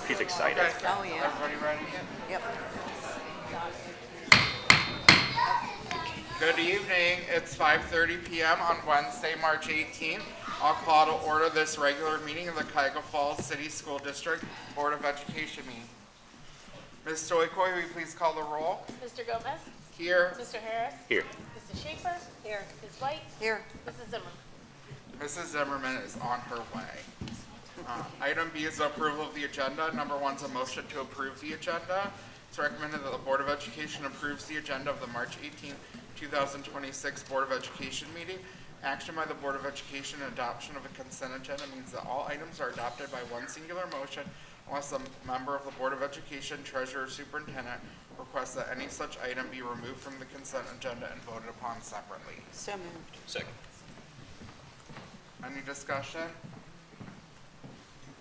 She's excited. Okay. Oh, yeah. Everybody ready? Yep. Good evening. It's 5:30 p.m. on Wednesday, March 18th. I'll call to order this regular meeting of the Cuyahoga Falls City School District Board of Education meeting. Ms. Stoykoy, will you please call the roll? Mr. Gomez? Here. Mr. Harris? Here. Mrs. Schaefer? Here. Ms. White? Here. Mrs. Zimmerman? Mrs. Zimmerman is on her way. Item B is the approval of the agenda. Number 1 is a motion to approve the agenda. It's recommended that the Board of Education approves the agenda of the March 18, 2026 Board of Education meeting. Action by the Board of Education and adoption of a consent agenda means that all items are adopted by one singular motion unless a member of the Board of Education, Treasurer, or Superintendent requests that any such item be removed from the consent agenda and voted upon separately. So moved. Second. Any discussion?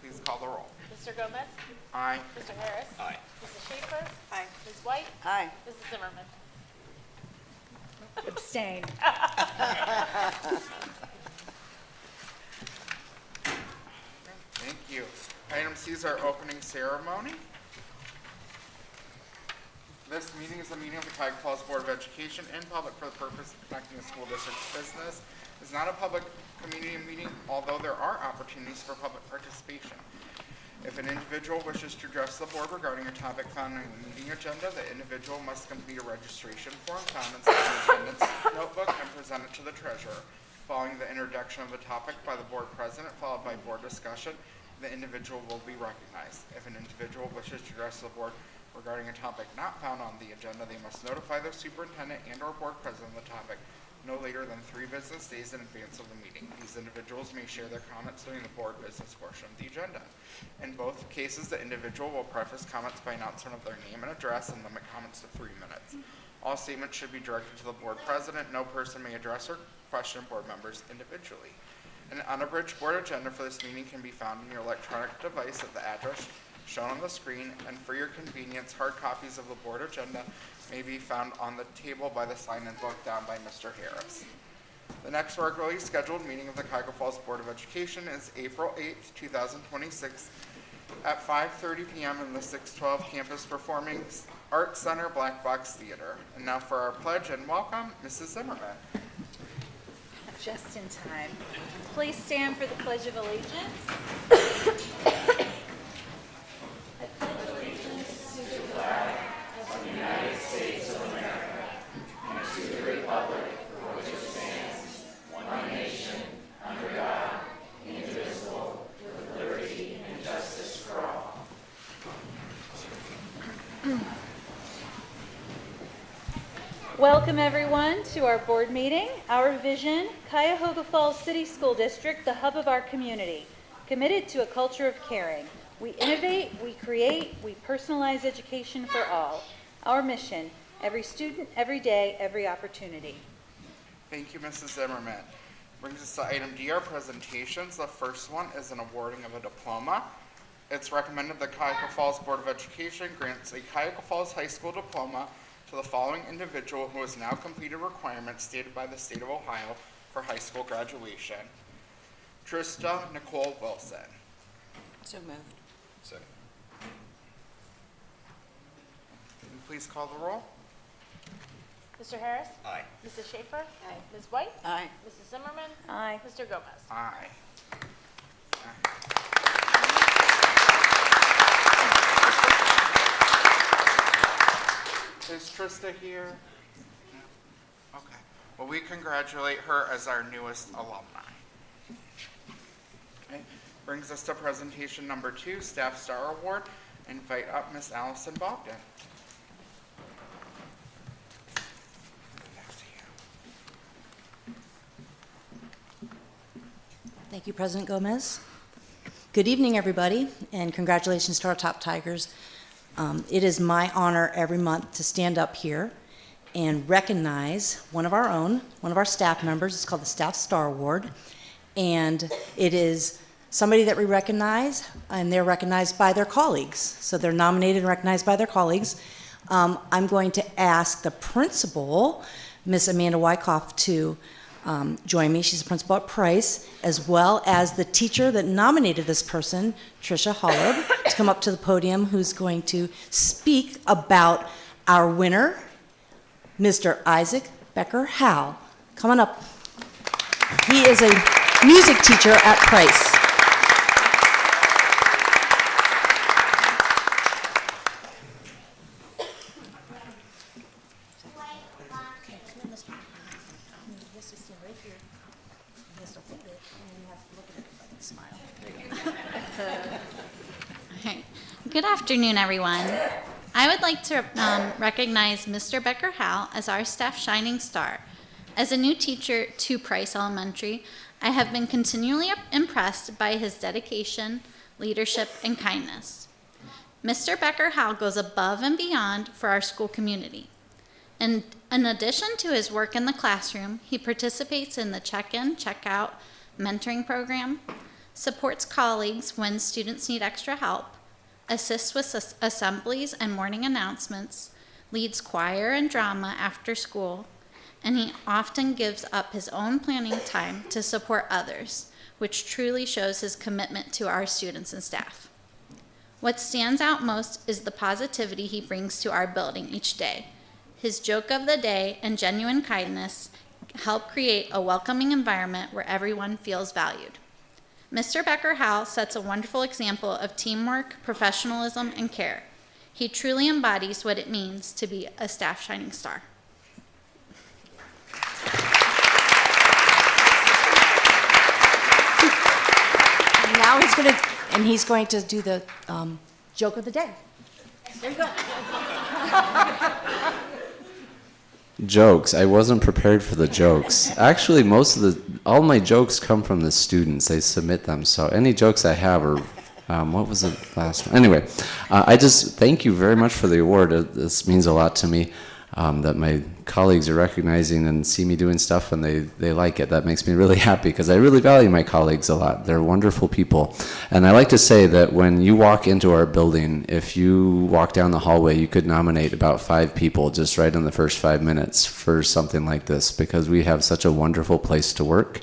Please call the roll. Mr. Gomez? Aye. Mr. Harris? Aye. Mrs. Schaefer? Aye. Ms. White? Aye. Mrs. Zimmerman? Abstain. Thank you. Item C is our opening ceremony. This meeting is a meeting of the Cuyahoga Falls Board of Education in public for the purpose of conducting the school district's business. It's not a public community meeting, although there are opportunities for public participation. If an individual wishes to address the board regarding a topic found in the meeting agenda, the individual must complete a registration form found inside the attendance notebook and present it to the treasurer. Following the introduction of the topic by the board president, followed by board discussion, the individual will be recognized. If an individual wishes to address the board regarding a topic not found on the agenda, they must notify their superintendent and or board president of the topic no later than 3 business days in advance of the meeting. These individuals may share their comments during the board business portion of the agenda. In both cases, the individual will preface comments by announcement of their name and address and limit comments to 3 minutes. All statements should be directed to the board president. No person may address or question board members individually. An unabridged board agenda for this meeting can be found in your electronic device at the address shown on the screen, and for your convenience, hard copies of the board agenda may be found on the table by the sign-in book down by Mr. Harris. The next regularly scheduled meeting of the Cuyahoga Falls Board of Education is April 8th, 2026 at 5:30 p.m. in the 612 Campus Performing Arts Center Black Box Theater. And now for our pledge and welcome, Mrs. Zimmerman. Just in time. Please stand for the Pledge of Allegiance. Welcome everyone to our board meeting. Our vision, Cuyahoga Falls City School District, the hub of our community, committed to a culture of caring. We innovate, we create, we personalize education for all. Our mission, every student, every day, every opportunity. Thank you, Mrs. Zimmerman. Brings us to item D, our presentations. The first one is an awarding of a diploma. It's recommended the Cuyahoga Falls Board of Education grants a Cuyahoga Falls High School diploma to the following individual who has now completed requirements stated by the state of Ohio for high school graduation. Trista Nicole Wilson. So moved. Second. Can you please call the roll? Mr. Harris? Aye. Mrs. Schaefer? Aye. Ms. White? Aye. Mrs. Zimmerman? Aye. Mr. Gomez? Aye. Is Trista here? No? Okay. Well, we congratulate her as our newest alumni. Okay. Brings us to presentation number 2, Staff Star Award. Invite up Miss Allison Bogdan. Thank you, President Gomez. Good evening, everybody, and congratulations to our top Tigers. It is my honor every month to stand up here and recognize one of our own, one of our staff members. It's called the Staff Star Award, and it is somebody that we recognize, and they're recognized by their colleagues. So they're nominated and recognized by their colleagues. I'm going to ask the principal, Miss Amanda Wyckoff, to join me. She's a principal at Price, as well as the teacher that nominated this person, Trisha Holub, to come up to the podium, who's going to speak about our winner, Mr. Isaac Becker Howe. Come on up. He is a music teacher at Price. Okay. Good afternoon, everyone. I would like to recognize Mr. Becker Howe as our staff shining star. As a new teacher to Price Elementary, I have been continually impressed by his dedication, leadership, and kindness. Mr. Becker Howe goes above and beyond for our school community. And in addition to his work in the classroom, he participates in the check-in, check-out mentoring program, supports colleagues when students need extra help, assists with assemblies and morning announcements, leads choir and drama after school, and he often gives up his own planning time to support others, which truly shows his commitment to our students and staff. What stands out most is the positivity he brings to our building each day. His joke of the day and genuine kindness help create a welcoming environment where everyone feels valued. Mr. Becker Howe sets a wonderful example of teamwork, professionalism, and care. He truly embodies what it means to be a staff shining star. And now he's going to do the joke of the day. There you go. Jokes. I wasn't prepared for the jokes. Actually, all my jokes come from the students. They submit them. So any jokes I have are, what was the last one? Anyway, I just thank you very much for the award. This means a lot to me, that my colleagues are recognizing and see me doing stuff and they like it. That makes me really happy because I really value my colleagues a lot. They're wonderful people. And I like to say that when you walk into our building, if you walk down the hallway, you could nominate about 5 people just right in the first 5 minutes for something like this because we have such a wonderful place to work.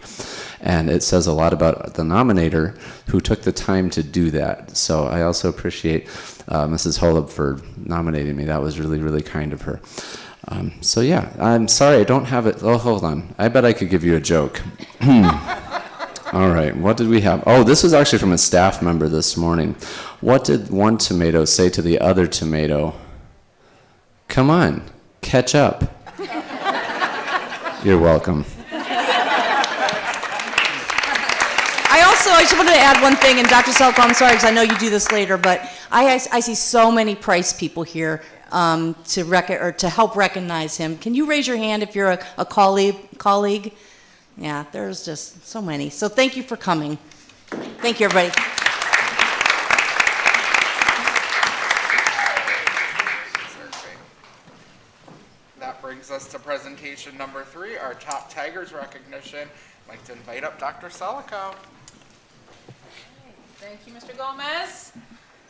And it says a lot about the nominator who took the time to do that. So I also appreciate Mrs. Holub for nominating me. That was really, really kind of her. So yeah, I'm sorry I don't have it. Oh, hold on. I bet I could give you a joke. All right, what did we have? Oh, this was actually from a staff member this morning. What did one tomato say to the other tomato? Come on, catch up. You're welcome. I just wanted to add one thing, and Dr. Selko, I'm sorry because I know you do this later, but I see so many Price people here to help recognize him. Can you raise your hand if you're a colleague? Yeah, there's just so many. So thank you for coming. Thank you, everybody. That brings us to presentation number 3, our Top Tigers recognition. I'd like to invite up Dr. Selico. Thank you, Mr. Gomez.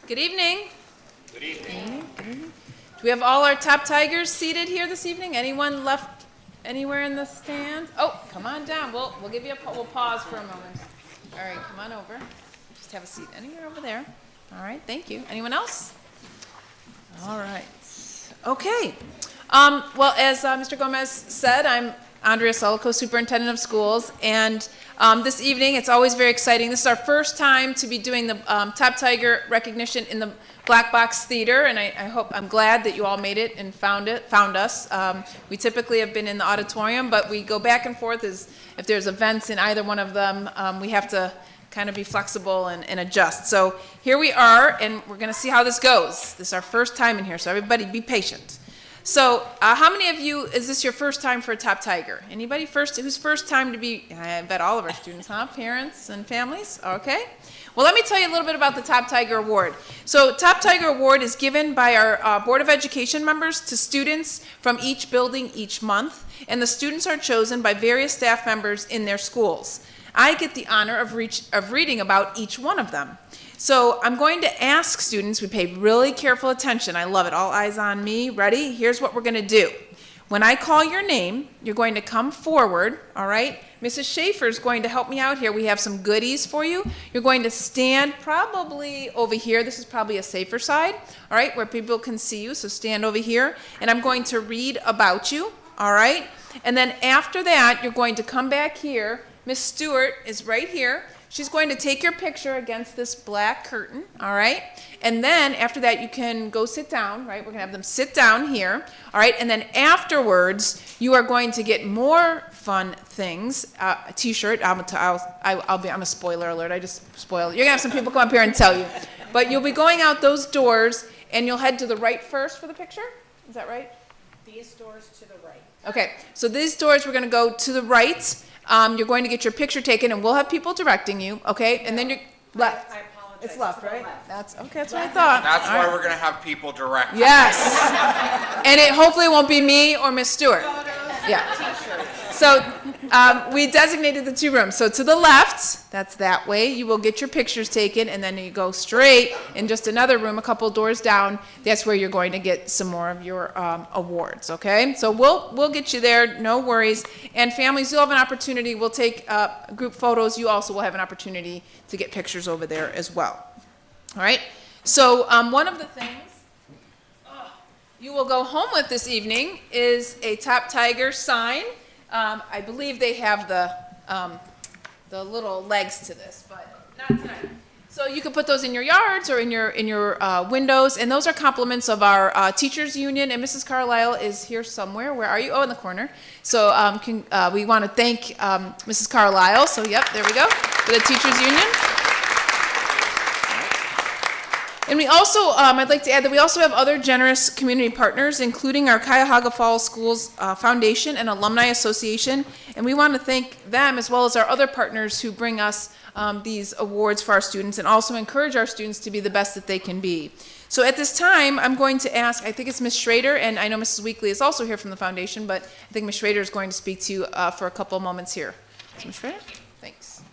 Good evening. Good evening. Do we have all our top Tigers seated here this evening? Anyone left anywhere in the stands? Oh, come on down. We'll give you we'll pause for a moment. All right, come on over. Just have a seat anywhere over there. All right, thank you. Anyone else? All right. Okay. Well, as Mr. Gomez said, I'm Andrea Selico, Superintendent of Schools, and this evening it's always very exciting. This is our first time to be doing the Top Tiger recognition in the Black Box Theater, and I'm glad that you all made it and found us. We typically have been in the auditorium, but we go back and forth if there's events in either one of them. We have to kind of be flexible and adjust. So here we are, and we're going to see how this goes. This is our first time in here, so everybody be patient. So how many of you, is this your first time for a Top Tiger? Anybody who's first time to be, I bet all of our students, huh? Parents and families? Okay. Well, let me tell you a little bit about the Top Tiger Award. So Top Tiger Award is given by our Board of Education members to students from each building each month, and the students are chosen by various staff members in their schools. I get the honor of reading about each one of them. So I'm going to ask students, we pay really careful attention. I love it. All eyes on me. Ready? Here's what we're going to do. When I call your name, you're going to come forward, all right? Mrs. Schaefer is going to help me out here. We have some goodies for you. You're going to stand probably over here. This is probably a safer side, all right, where people can see you. So stand over here. And I'm going to read about you, all right? And then after that, you're going to come back here. Miss Stewart is right here. She's going to take your picture against this black curtain, all right? And then after that, you can go sit down, right? We're going to have them sit down here, all right? And then afterwards, you are going to get more fun things. A T-shirt. I'm a spoiler alert. I just spoiled. You're going to have some people come up here and tell you. But you'll be going out those doors, and you'll head to the right first for the picture. Is that right? These doors to the right. Okay. So these doors, we're going to go to the right. You're going to get your picture taken, and we'll have people directing you, okay? And then you're left. I apologize. It's left, to the right? left. That's okay. That's what I thought. That's All why right. we're gonna have people direct. Yes. And it hopefully won't be me or Miss Stewart. Yeah. So we designated the two rooms. So to the left, that's that way. You will get your pictures taken, and then you go straight in just another room, a couple doors down. That's where you're going to get some more of your awards. Okay. So we'll get you there. No worries. And families, you'll have an opportunity. We'll take group photos. You also will have an opportunity to get pictures over there as well. All right. So one of the things you will go home with this evening is a Top Tiger sign. I believe they have the little legs to this, but not tonight. So you can put those in your yards or in your windows, and those are compliments of our teachers union. And Mrs. Carlisle is here somewhere. Where are you? Oh, in the corner. So we want to thank Mrs. Carlisle. So yep, there we go for the teachers union. And we also, I'd like to add that we also have other generous community partners, including our Cuyahoga Falls Schools Foundation and Alumni Association. And we want to thank them as well as our other partners who bring us these awards for our students and also encourage our students to be the best that they can be. So at this time, I'm going to ask, I think it's Ms. Schrader, and I know Mrs. Weekly is also here from the foundation, but I think Ms. Schrader is going to speak to you for a couple of moments here. So Ms. Schrader, thanks.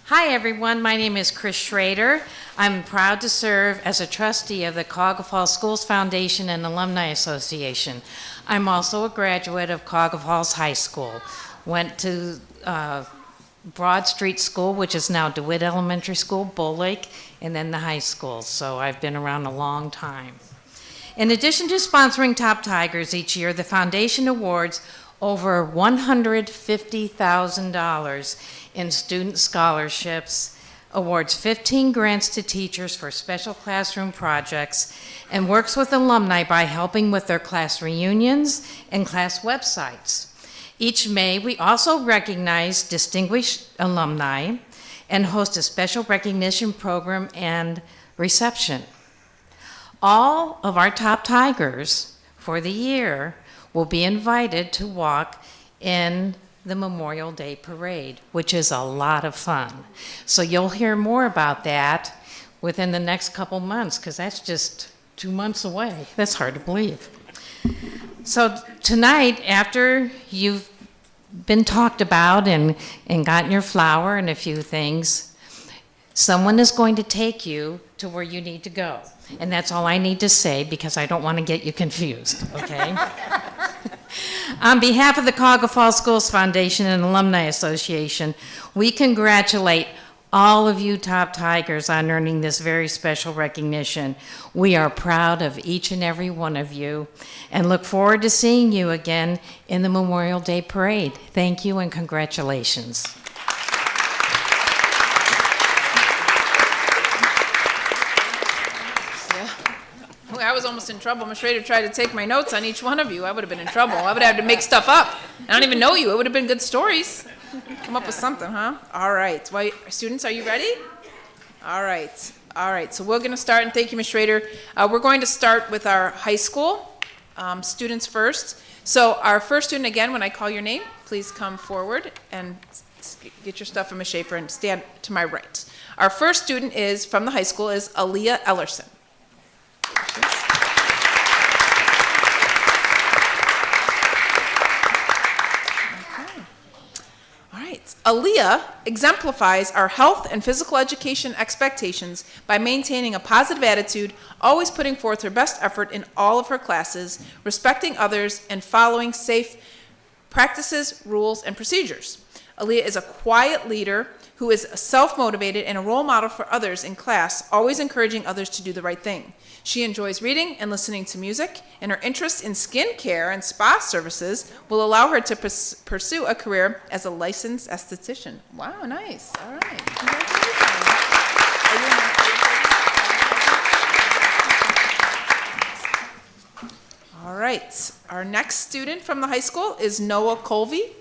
Hi, everyone. My name is Chris Schrader. I'm proud to serve as a trustee of the Cuyahoga Falls Schools Foundation and Alumni Association. I'm also a graduate of Cuyahoga Falls High School. Went to Broad Street School, which is now DeWitt Elementary School, Bull Lake, and then the high school. So I've been around a long time. In addition to sponsoring Top Tigers each year, the foundation awards over $150,000 in student scholarships, awards 15 grants to teachers for special classroom projects, and works with alumni by helping with their class reunions and class websites. Each May, we also recognize distinguished alumni and host a special recognition program and reception. All of our Top Tigers for the year will be invited to walk in the Memorial Day Parade, which is a lot of fun. So you'll hear more about that within the next couple months, because that's just 2 months away. That's hard to believe. So tonight, after you've been talked about and gotten your flower and a few things, someone is going to take you to where you need to go. And that's all I need to say, because I don't want to get you confused, okay? On behalf of the Cuyahoga Falls Schools Foundation and Alumni Association, we congratulate all of you Top Tigers on earning this very special recognition. We are proud of each and every one of you and look forward to seeing you again in the Memorial Day Parade. Thank you and congratulations. I was almost in trouble. Ms. Schrader tried to take my notes on each one of you. I would have been in trouble. I would have had to make stuff up. I don't even know you. It would have been good stories. Come up with something, huh? All right. Well, students, are you ready? All right. All right. So we're going to start, and thank you, Ms. Schrader. We're going to start with our high school students first. So our first student, again, when I call your name, please come forward and get your stuff from Ms. Schaefer and stand to my right. Our first student is from the high school is Aaliyah Ellerson. All right. Aaliyah exemplifies our health and physical education expectations by maintaining a positive attitude, always putting forth her best effort in all of her classes, respecting others, and following safe practices, rules, and procedures. Aaliyah is a quiet leader who is self-motivated and a role model for others in class, always encouraging others to do the right thing. She enjoys reading and listening to music, and her interest in skincare and spa services will allow her to pursue a career as a licensed esthetician. Wow, nice. All right. Congratulations. Are you All right. Our next student from the high school is Noah Colvey.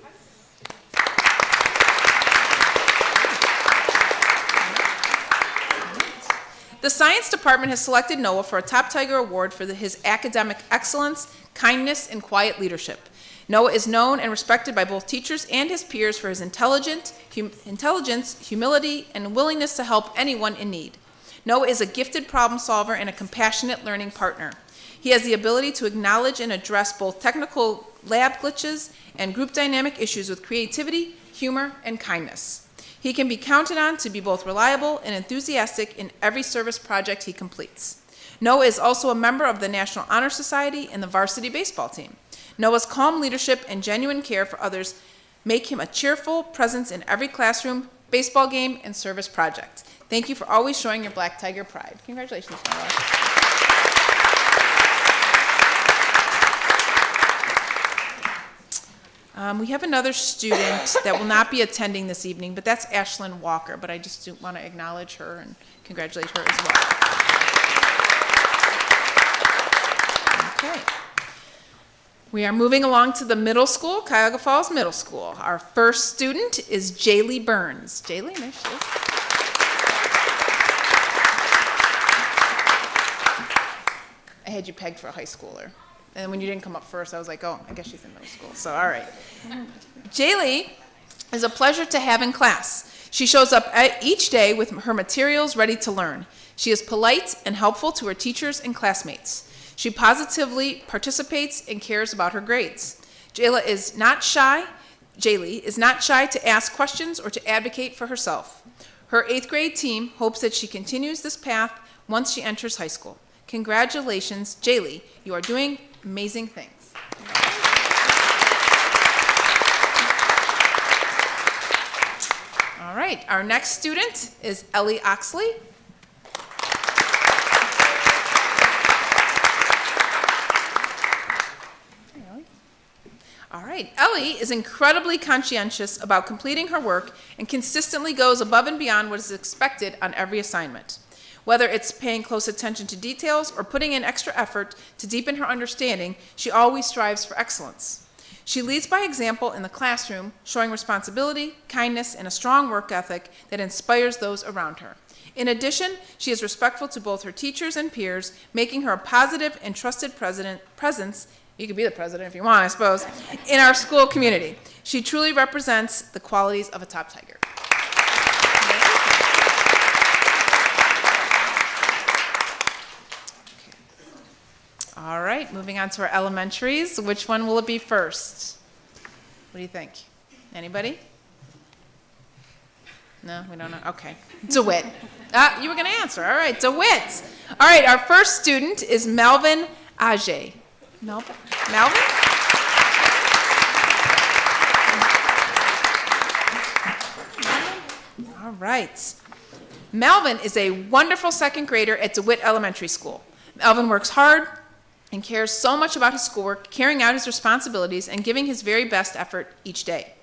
The science department has selected Noah for a Top Tiger Award for his academic excellence, kindness, and quiet leadership. Noah is known and respected by both teachers and his peers for his intelligence, humility, and willingness to help anyone in need. Noah is a gifted problem solver and a compassionate learning partner. He has the ability to acknowledge and address both technical lab glitches and group dynamic issues with creativity, humor, and kindness. He can be counted on to be both reliable and enthusiastic in every service project he completes. Noah is also a member of the National Honor Society and the varsity baseball team. Noah's calm leadership and genuine care for others make him a cheerful presence in every classroom, baseball game, and service project. Thank you for always showing your Black Tiger pride. Congratulations, Noah. We have another student that will not be attending this evening, but that's Ashlyn Walker, but I just do want to acknowledge her and congratulate her as well. Okay. We are moving along to the middle school, Cuyahoga Falls Middle School. Our first student is Jaylee Burns. Jaylee, there she is. I had you pegged for a high schooler. And when you didn't come up first, I was like, oh, I guess she's in middle school. So, all right. Jaylee is a pleasure to have in class. She shows up each day with her materials ready to learn. She is polite and helpful to her teachers and classmates. She positively participates and cares about her grades. Jaylee is not shy to ask questions or to advocate for herself. Her 8th grade team hopes that she continues this path once she enters high school. Congratulations, Jaylee. You are doing amazing things. All right, our next student is Ellie Oxley. All right, Ellie is incredibly conscientious about completing her work and consistently goes above and beyond what is expected on every assignment. Whether it's paying close attention to details or putting in extra effort to deepen her understanding, she always strives for excellence. She leads by example in the classroom, showing responsibility, kindness, and a strong work ethic that inspires those around her. In addition, she is respectful to both her teachers and peers, making her a positive and trusted presence, you could be the president if you want, I suppose, in our school community. She truly represents the qualities of a top tiger. All right, moving on to our elementaries. Which one will it be first? What do you think? Anybody? No, we don't know. Okay. DeWitt. You were going to answer. All right, DeWitt. All right, our first student is Melvin Ajay. Melvin? All right. Melvin is a wonderful 2nd grader at DeWitt Elementary School. Melvin works hard and cares so much about his schoolwork, carrying out his responsibilities and giving his very best effort each day.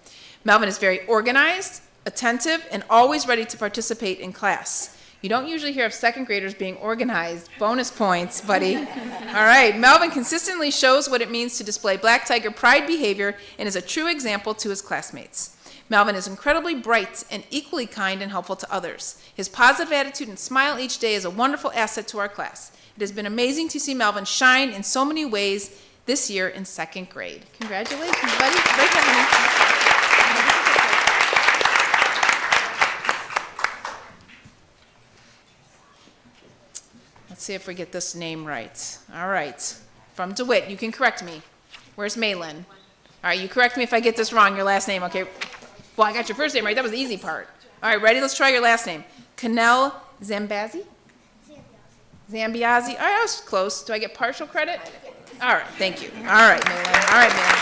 Melvin is very organized, attentive, and always ready to participate in class. You don't usually hear of 2nd graders being organized. Bonus points, buddy. All right, Melvin consistently shows what it means to display Black Tiger pride behavior and is a true example to his classmates. Melvin is incredibly bright and equally kind and helpful to others. His positive attitude and smile each day is a wonderful asset to our class. It has been amazing to see Melvin shine in so many ways this year in 2nd grade. Congratulations, buddy. Break that, Let's see if we get this name right. All right. From DeWitt, you can correct me. Where's Malin? All right, you correct me if I get this wrong, your last name, okay? Well, I got your first name right. That was the easy part. All right, ready? Let's try your last name. Canel Zambiazzi? Zambiazzi. All right, I was close. Do I get partial credit? All right, thank you. All right, Malin. All right, Malin.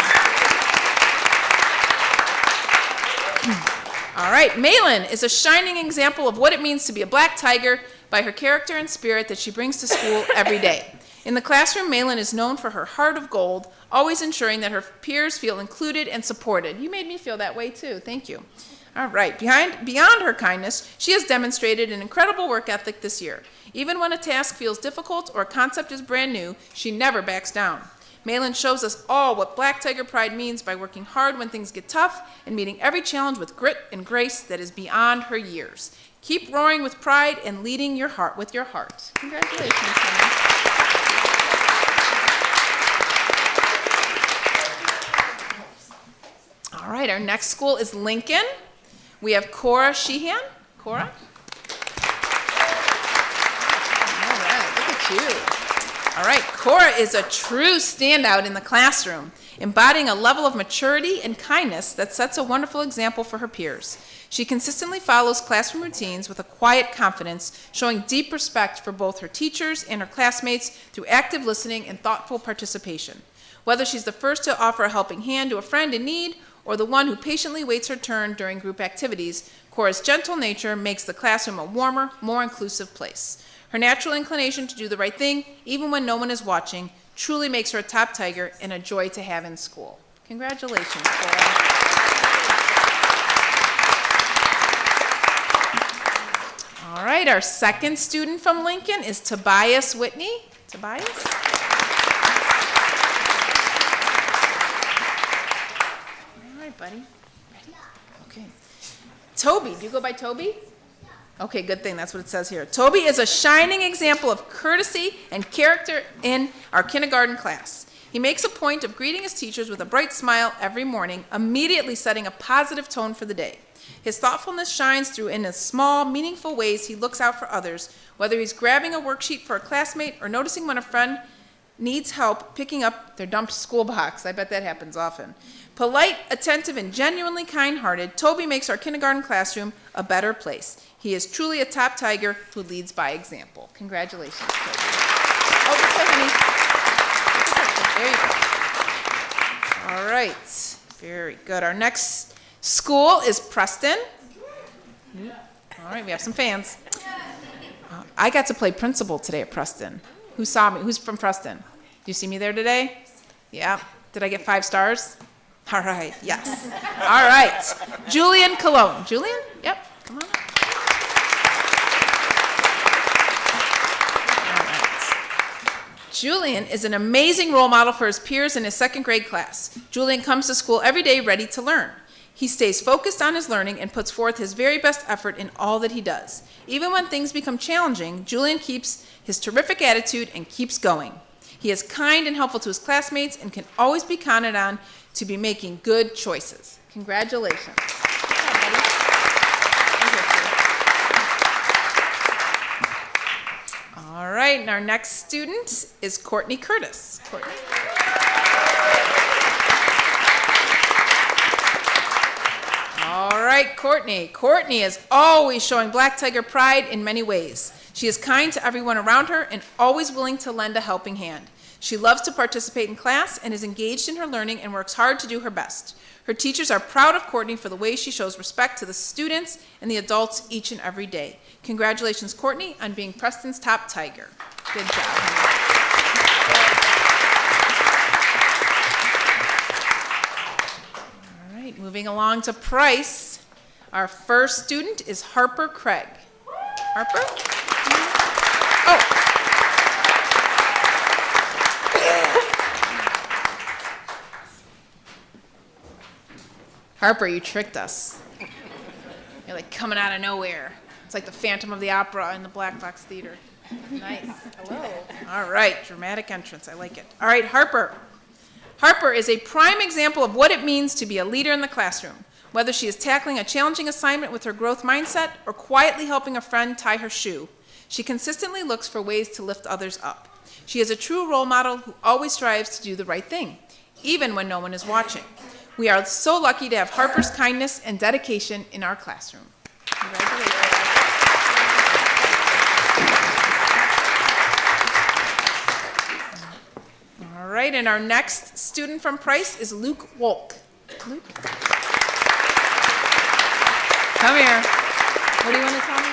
All right, Malin is a shining example of what it means to be a black tiger by her character and spirit that she brings to school every day. In the classroom, Malin is known for her heart of gold, always ensuring that her peers feel included and supported. You made me feel that way too. Thank you. All right, beyond her kindness, she has demonstrated an incredible work ethic this year. Even when a task feels difficult or a concept is brand new, she never backs down. Malin shows us all what Black Tiger Pride means by working hard when things get tough and meeting every challenge with grit and grace that is beyond her years. Keep roaring with pride and leading your heart with your heart. Congratulations, Malin. All right, our next school is Lincoln. We have Cora Sheehan. Cora? All right, look at you. All right, Cora is a true standout in the classroom, embodying a level of maturity and kindness that sets a wonderful example for her peers. She consistently follows classroom routines with a quiet confidence, showing deep respect for both her teachers and her classmates through active listening and thoughtful participation. Whether she's the first to offer a helping hand to a friend in need or the one who patiently waits her turn during group activities, Cora's gentle nature makes the classroom a warmer, more inclusive place. Her natural inclination to do the right thing, even when no one is watching, truly makes her a top tiger and a joy to have in school. Congratulations, Cora. All right, our second student from Lincoln is Tobias Whitney. Tobias? All right, buddy. Ready? Okay. Toby, do you go by Toby? Okay, good thing. That's what it says here. Toby is a shining example of courtesy and character in our kindergarten class. He makes a point of greeting his teachers with a bright smile every morning, immediately setting a positive tone for the day. His thoughtfulness shines through in the small, meaningful ways he looks out for others, whether he's grabbing a worksheet for a classmate or noticing when a friend needs help picking up their dumped school box. I bet that happens often. Polite, attentive, and genuinely kind-hearted, Toby makes our kindergarten classroom a better place. He is truly a top tiger who leads by example. Congratulations, Toby. Oh, this way, honey. There you go. All right. Very good. Our next school is Preston. All right, we have some fans. I got to play principal today at Preston. Who saw me? Who's from Preston? Do you see me there today? Yeah. Did I get 5 stars? All right, yes. All right. Julian Cologne. Julian? Yep, come on. All right. Julian is an amazing role model for his peers in his 2nd grade class. Julian comes to school every day ready to learn. He stays focused on his learning and puts forth his very best effort in all that he does. Even when things become challenging, Julian keeps his terrific attitude and keeps going. He is kind and helpful to his classmates and can always be counted on to be making good choices. Congratulations. All right, and our next student is Courtney Curtis. Courtney. All right, Courtney. Courtney is always showing Black Tiger pride in many ways. She is kind to everyone around her and always willing to lend a helping hand. She loves to participate in class and is engaged in her learning and works hard to do her best. Her teachers are proud of Courtney for the way she shows respect to the students and the adults each and every day. Congratulations, Courtney, on being Preston's top tiger. Good job. All right, moving along to Price. Our first student is Harper Craig. Harper? Oh. Harper, you tricked us. You're like coming out of nowhere. It's like the Phantom of the Opera in the Black Box Theater. Nice. Hello. All right, dramatic entrance. I like it. All right, Harper. Harper is a prime example of what it means to be a leader in the classroom. Whether she is tackling a challenging assignment with her growth mindset or quietly helping a friend tie her shoe, she consistently looks for ways to lift others up. She is a true role model who always strives to do the right thing, even when no one is watching. We are so lucky to have Harper's kindness and dedication in our classroom. Congratulations. All right, and our next student from Price is Luke Wolk. Luke? Come here. What do you want to tell me?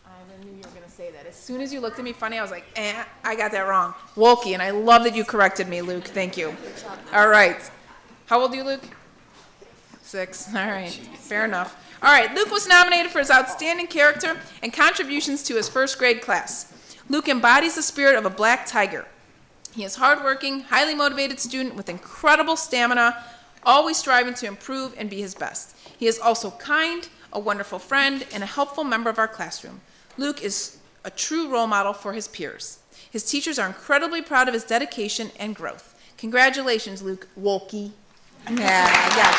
I knew you were going to say that. As soon as you looked at me funny, I was like, I got that wrong. Wolke, and I love that you corrected me, Luke. Thank you. All right. How old are you, Luke? 6. All right. Fair enough. All right. Luke was nominated for his outstanding character and contributions to his first grade class. Luke embodies the spirit of a black tiger. He is hardworking, highly motivated student with incredible stamina, always striving to improve and be his best. He is also kind, a wonderful friend, and a helpful member of our classroom. Luke is a true role model for his peers. His teachers are incredibly proud of his dedication and growth. Congratulations, Luke Wolke. Yeah, I got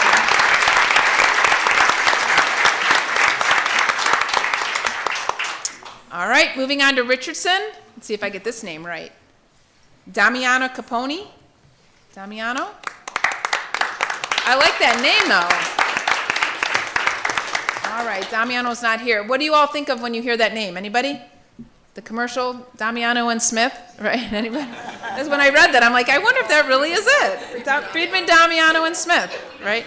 you. All right, moving on to Richardson. Let's see if I get this name right. Damiano Capone. Damiano? I like that name, though. All right, Damiano's not here. What do you all think of when you hear that name? Anybody? The commercial, Damiano and Smith, right? Anybody? That's when I read that. I'm like, I wonder if that really is it. Friedman, Damiano, and Smith, right?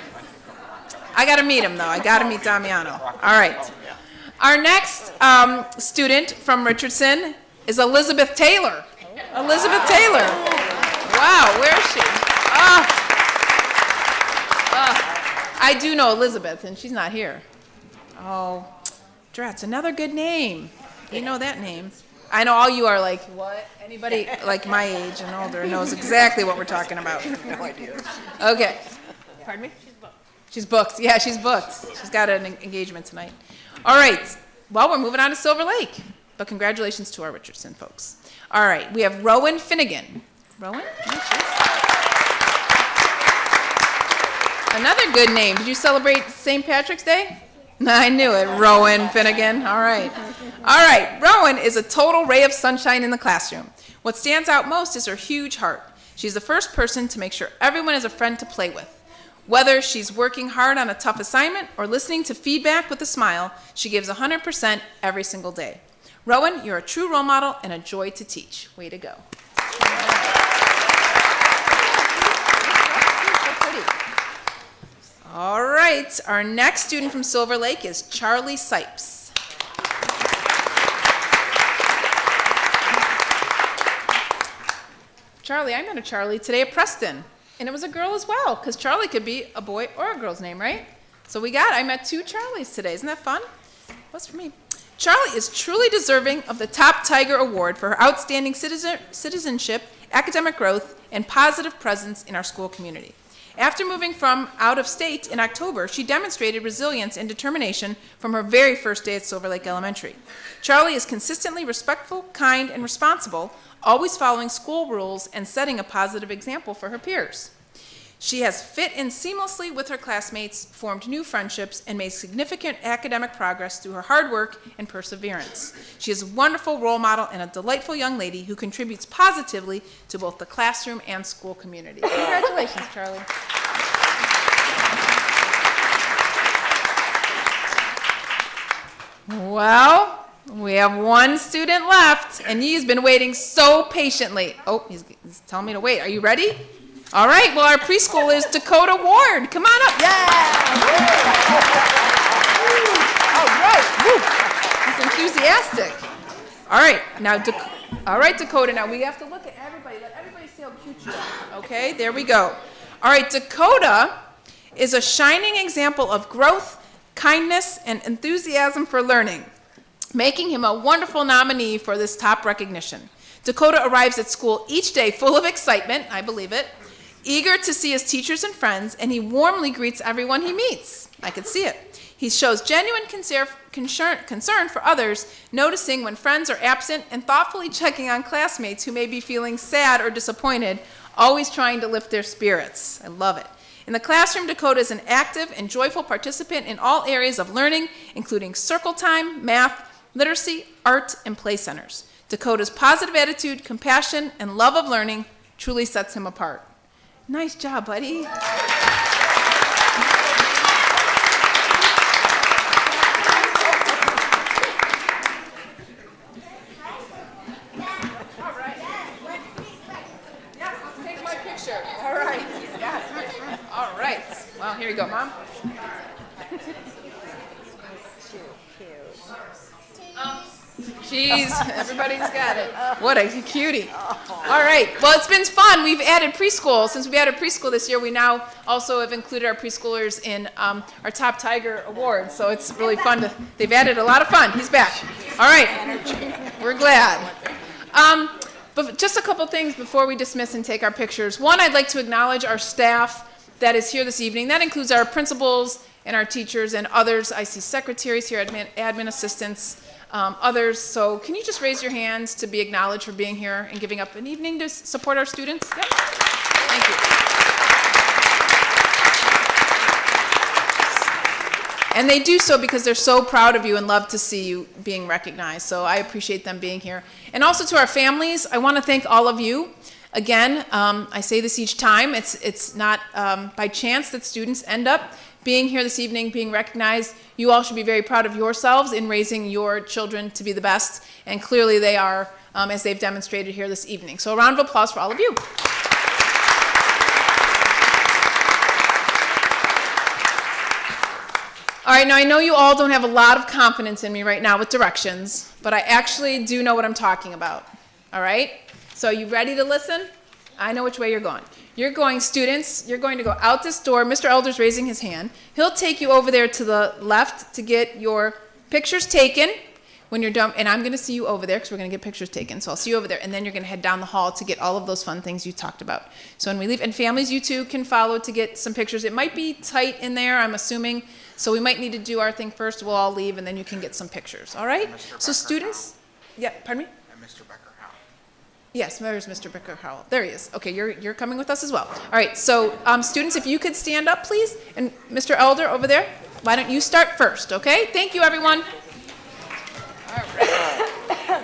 I got to meet him, though. I got to meet Damiano. All right. Our next student from Richardson is Elizabeth Taylor. Elizabeth Taylor. Wow, where is she? I do know Elizabeth, and she's not here. Oh, Dratz, another good name. You know that name. I know all you are like, what? Anybody like my age and older knows exactly what we're talking about. No idea. Okay. Pardon me? She's booked. Yeah, she's booked. She's got an engagement tonight. All right. Well, we're moving on to Silver Lake. But congratulations to our Richardson folks. All right. We have Rowan Finnegan. Rowan? Another good name. Did you celebrate St. Patrick's Day? I knew it. Rowan Finnegan. All right. All right. Rowan is a total ray of sunshine in the classroom. What stands out most is her huge heart. She's the first person to make sure everyone is a friend to play with. Whether she's working hard on a tough assignment or listening to feedback with a smile, she gives 100% every single day. Rowan, you're a true role model and a joy to teach. Way to go. All right, our next student from Silver Lake is Charlie Sipes. Charlie, I met a Charlie today at Preston, and it was a girl as well, because Charlie could be a boy or a girl's name, right? So I met 2 Charlies today. Isn't that fun? What's for me? Charlie is truly deserving of the Top Tiger Award for her outstanding citizenship, academic growth, and positive presence in our school community. After moving from out of state in October, she demonstrated resilience and determination from her very first day at Silver Lake Elementary. Charlie is consistently respectful, kind, and responsible, always following school rules and setting a positive example for her peers. She has fit in seamlessly with her classmates, formed new friendships, and made significant academic progress through her hard work and perseverance. She is a wonderful role model and a delightful young lady who contributes positively to both the classroom and school community. Congratulations, Charlie. Well, we have 1 student left, and he's been waiting so patiently. Oh, he's telling me to wait. Are you ready? All right, well, our preschool is Dakota Ward. Come on up. Yeah. All right. Woo. He's enthusiastic. All right, now, Dakota, now we have to look at everybody. Let everybody see how cute you are. Okay, there we go. All right, Dakota is a shining example of growth, kindness, and enthusiasm for learning, making him a wonderful nominee for this top recognition. Dakota arrives at school each day full of excitement, I believe it, eager to see his teachers and friends, and he warmly greets everyone he meets. I could see it. He shows genuine concern for others, noticing when friends are absent and thoughtfully checking on classmates who may be feeling sad or disappointed, always trying to lift their spirits. I love it. In the classroom, Dakota is an active and joyful participant in all areas of learning, including circle time, math, literacy, art, and play centers. Dakota's positive attitude, compassion, and love of learning truly sets him apart. Nice job, buddy. Take my picture. All right. Got it. All right. Well, here you go, Mom. Jeez, everybody's got it. What a cutie. All right. Well, it's been fun. We've added preschool. Since we added preschool this year, we now also have included our preschoolers in our Top Tiger Awards. So it's really fun to, they've added a lot of fun. He's back. All right. We're glad. But just a couple things before we dismiss and take our pictures. One, I'd like to acknowledge our staff that is here this evening. That includes our principals and our teachers and others. I see secretaries here, admin assistants, others. So can you just raise your hands to be acknowledged for being here and giving up an evening to support our students? Yep. Thank you. And they do so because they're so proud of you and love to see you being recognized. So I appreciate them being here. And also to our families, I want to thank all of you. Again, I say this each time, it's not by chance that students end up being here this evening, being recognized. You all should be very proud of yourselves in raising your children to be the best, and clearly they are, as they've demonstrated here this evening. So a round of applause for all of you. All right, now I know you all don't have a lot of confidence in me right now with directions, but I actually do know what I'm talking about. All right? So you ready to listen? I know which way you're going. You're going, students, you're going to go out this door. Mr. Elder's raising his hand. He'll take you over there to the left to get your pictures taken when you're done. And I'm going to see you over there because we're going to get pictures taken. So I'll see you over there. And then you're going to head down the hall to get all of those fun things you talked about. So when we leave, and families, you too can follow to get some pictures. It might be tight in there, I'm assuming. So we might need to do our thing first. We'll all leave, and then you can get some pictures. All right? So students, yeah, pardon me? And Mr. Becker Howell. Yes, there's Mr. Becker Howell. There he is. Okay, you're coming with us as well. All right, so students, if you could stand up, please. And Mr. Elder over there, why don't you start first, okay? Thank you, everyone. All right.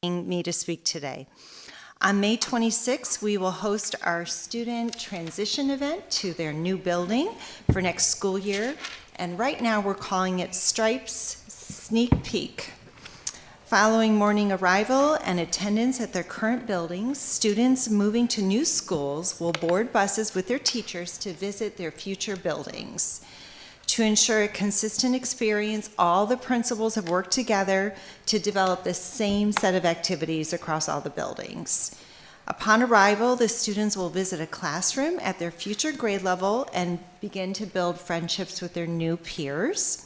me to speak today. On May 26th, we will host our student transition event to their new building for next school year. And right now, we're calling it Stripes Sneak Peek. Following morning arrival and attendance at their current buildings, students moving to new schools will board buses with their teachers to visit their future buildings. To ensure a consistent experience, all the principals have worked together to develop the same set of activities across all the buildings. Upon arrival, the students will visit a classroom at their future grade level and begin to build friendships with their new peers.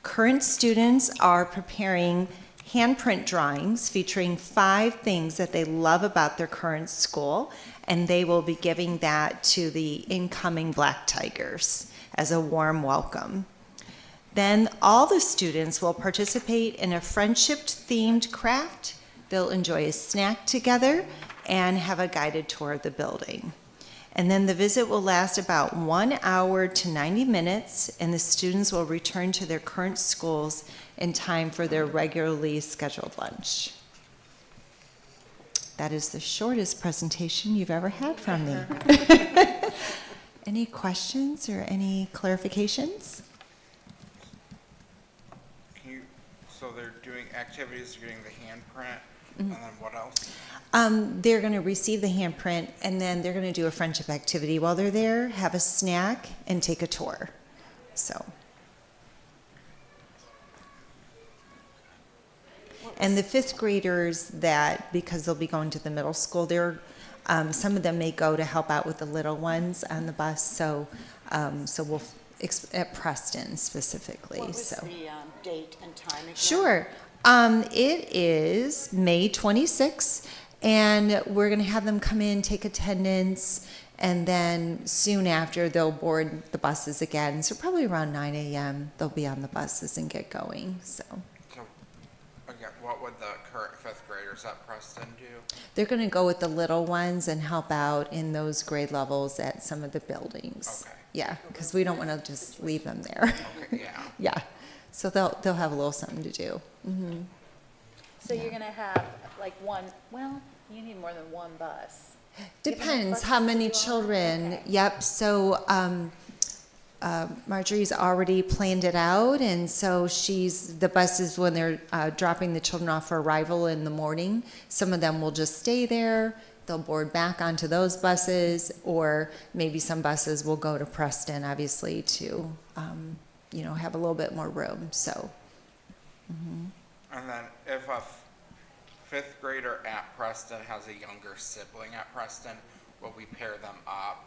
Current students are preparing handprint drawings featuring 5 things that they love about their current school, and they will be giving that to the incoming Black Tigers as a warm welcome. Then all the students will participate in a friendship-themed craft. They'll enjoy a snack together and have a guided tour of the building. And then the visit will last about 1 hour to 90 minutes, and the students will return to their current schools in time for their regularly scheduled lunch. That is the shortest presentation you've ever had from me. Any questions or any clarifications? So they're doing activities, they're getting the handprint, and then what else? They're going to receive the handprint, and then they're going to do a friendship activity while they're there, have a snack, and take a tour. So. And the 5th graders that, because they'll be going to the middle school, some of them may go to help out with the little ones on the bus. So we'll at Preston specifically. What was so the date and time again? Sure. It is May 26th, and we're going to have them come in, take attendance, and then soon after they'll board the buses again. So probably around 9 a.m. they'll be on the buses and get going. So Again, what would the current 5th graders at Preston do? they're going to go with the little ones and help out in those grade levels at some of the buildings. Okay. Yeah, because we don't want to just leave them there. Okay, yeah. Yeah. So they'll have a little something to do. Mm-hmm. So you're gonna have like one, well, you need more than one bus. Depends how many children. Okay. Yep. So Marjorie's already planned it out, and so the buses when they're dropping the children off for arrival in the morning. Some of them will just stay there. They'll board back onto those buses, or maybe some buses will go to Preston, obviously, to have a little bit more room. So. Mm-hmm. And then if a 5th grader at Preston has a younger sibling at Preston, will we pair them up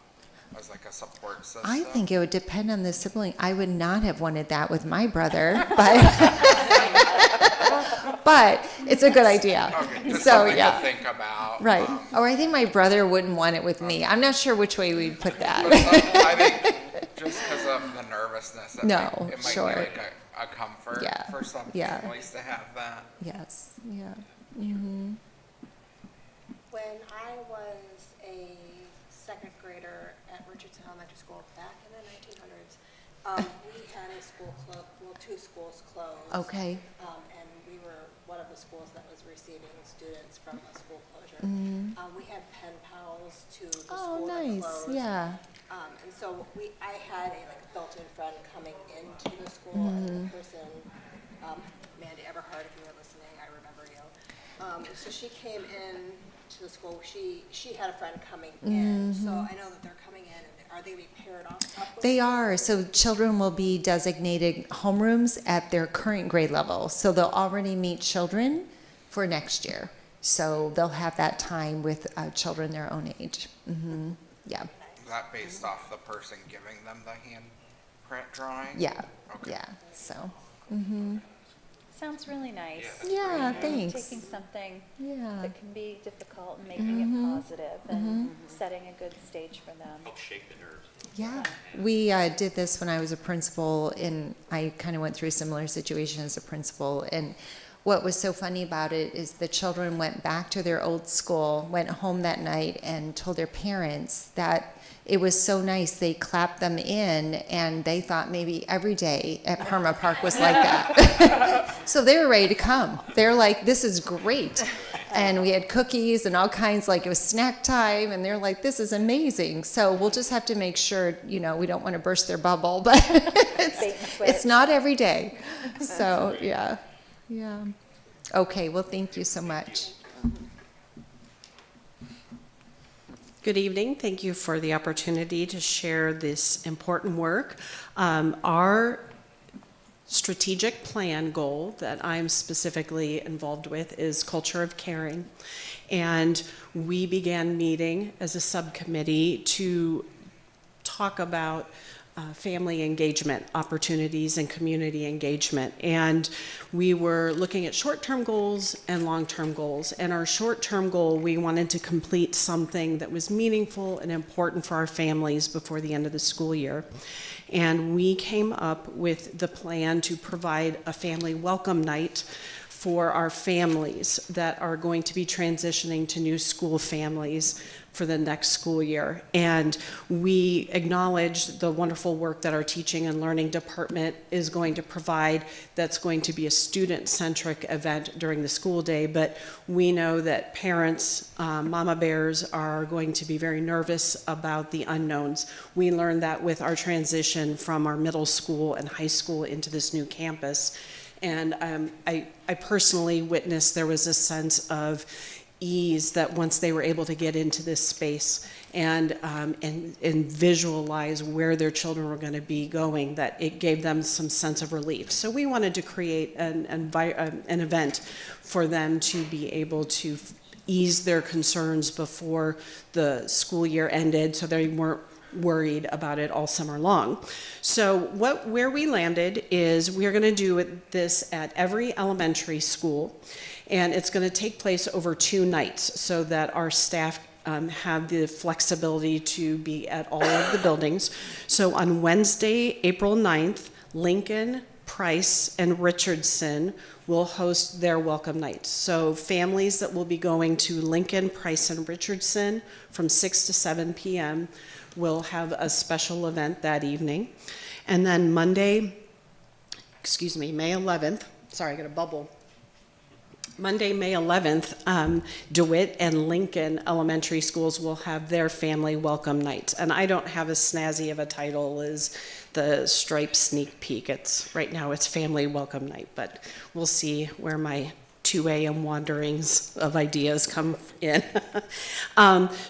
as like a support system? I think it would depend on the sibling. I would not have wanted that with my brother, but it's a good idea. Okay, just So something yeah, to think about. right. Or I think my brother wouldn't want it with me. I'm not sure which way we'd put But that. I think just because of the nervousness, it might sure. be like a comfort Yeah, for some yeah. families to have that. Yes. Yeah. Mm-hmm. When I was a 2nd grader at Richardson Elementary School back in the 1900s, we had a school well, 2 schools closed. Okay. And we were one of the schools that was receiving students from a school closure. Mm-hmm. We had pen pals to the Oh, school that nice. closed. Yeah. And so I had a built-in friend coming into the school, and the person, Mandy Everhart, if you were listening, I remember you. So she came in to the school. She had a friend coming in, so I know that they're coming in. And are they going to be paired up with They school? are. So children will be designated homerooms at their current grade level. So they'll already meet children for next year. So they'll have that time with children their own age. Mm-hmm. Yeah. Is that based off the person giving them the handprint drawing? Yeah. Okay. Yeah. So. Mm-hmm. Sounds really nice. Yeah. Thanks. Taking something Yeah. that can be difficult and making it positive and setting a good stage for them. Yeah, we did this when I was a principal, and I kind of went through a similar situation as a principal. And what was so funny about it is the children went back to their old school, went home that night, and told their parents that it was so nice. They clapped them in, and they thought maybe every day at Parma Park was like that. So they were ready to come. They're like, this is great. And we had cookies and all kinds, like it was snack time, and they're like, this is amazing. So we'll just have to make sure, we don't want to burst their bubble, but it's not every day. So, yeah. Okay, well, thank you so much. Good evening. Thank you for the opportunity to share this important work. Our strategic plan goal that I'm specifically involved with is culture of caring. And we began meeting as a subcommittee to talk about family engagement opportunities and community engagement. And we were looking at short-term goals and long-term goals. And our short-term goal, we wanted to complete something that was meaningful and important for our families before the end of the school year. And we came up with the plan to provide a family welcome night for our families that are going to be transitioning to new school families for the next school year. And we acknowledge the wonderful work that our teaching and learning department is going to provide. That's going to be a student-centric event during the school day, but we know that parents, mama bears, are going to be very nervous about the unknowns. We learned that with our transition from our middle school and high school into this new campus. And I personally witnessed there was a sense of ease that once they were able to get into this space and visualize where their children were going to be going, that it gave them some sense of relief. So we wanted to create an event for them to be able to ease their concerns before the school year ended, so they weren't worried about it all summer long. So where we landed is we're going to do this at every elementary school, and it's going to take place over 2 nights so that our staff have the flexibility to be at all of the buildings. So on Wednesday, April 9th, Lincoln, Price, and Richardson will host their welcome nights. So families that will be going to Lincoln, Price, and Richardson from 6 to 7 p.m. will have a special event that evening. And then Monday, May 11th, sorry, I got a bubble. Monday, May 11th, DeWitt and Lincoln elementary schools will have their family welcome nights. And I don't have as snazzy of a title as the Stripe Sneak Peek. Right now it's family welcome night, but we'll see where my 2 a.m. wanderings of ideas come in.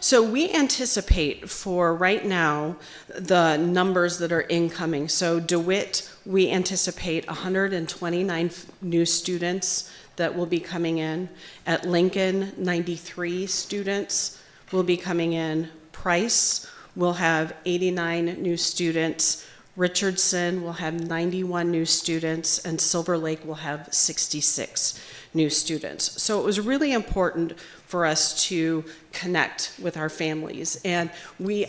So we anticipate for right now the numbers that are incoming. So DeWitt, we anticipate 129 new students that will be coming in. At Lincoln, 93 students will be coming in. Price will have 89 new students. Richardson will have 91 new students, and Silver Lake will have 66 new students. So it was really important for us to connect with our families. And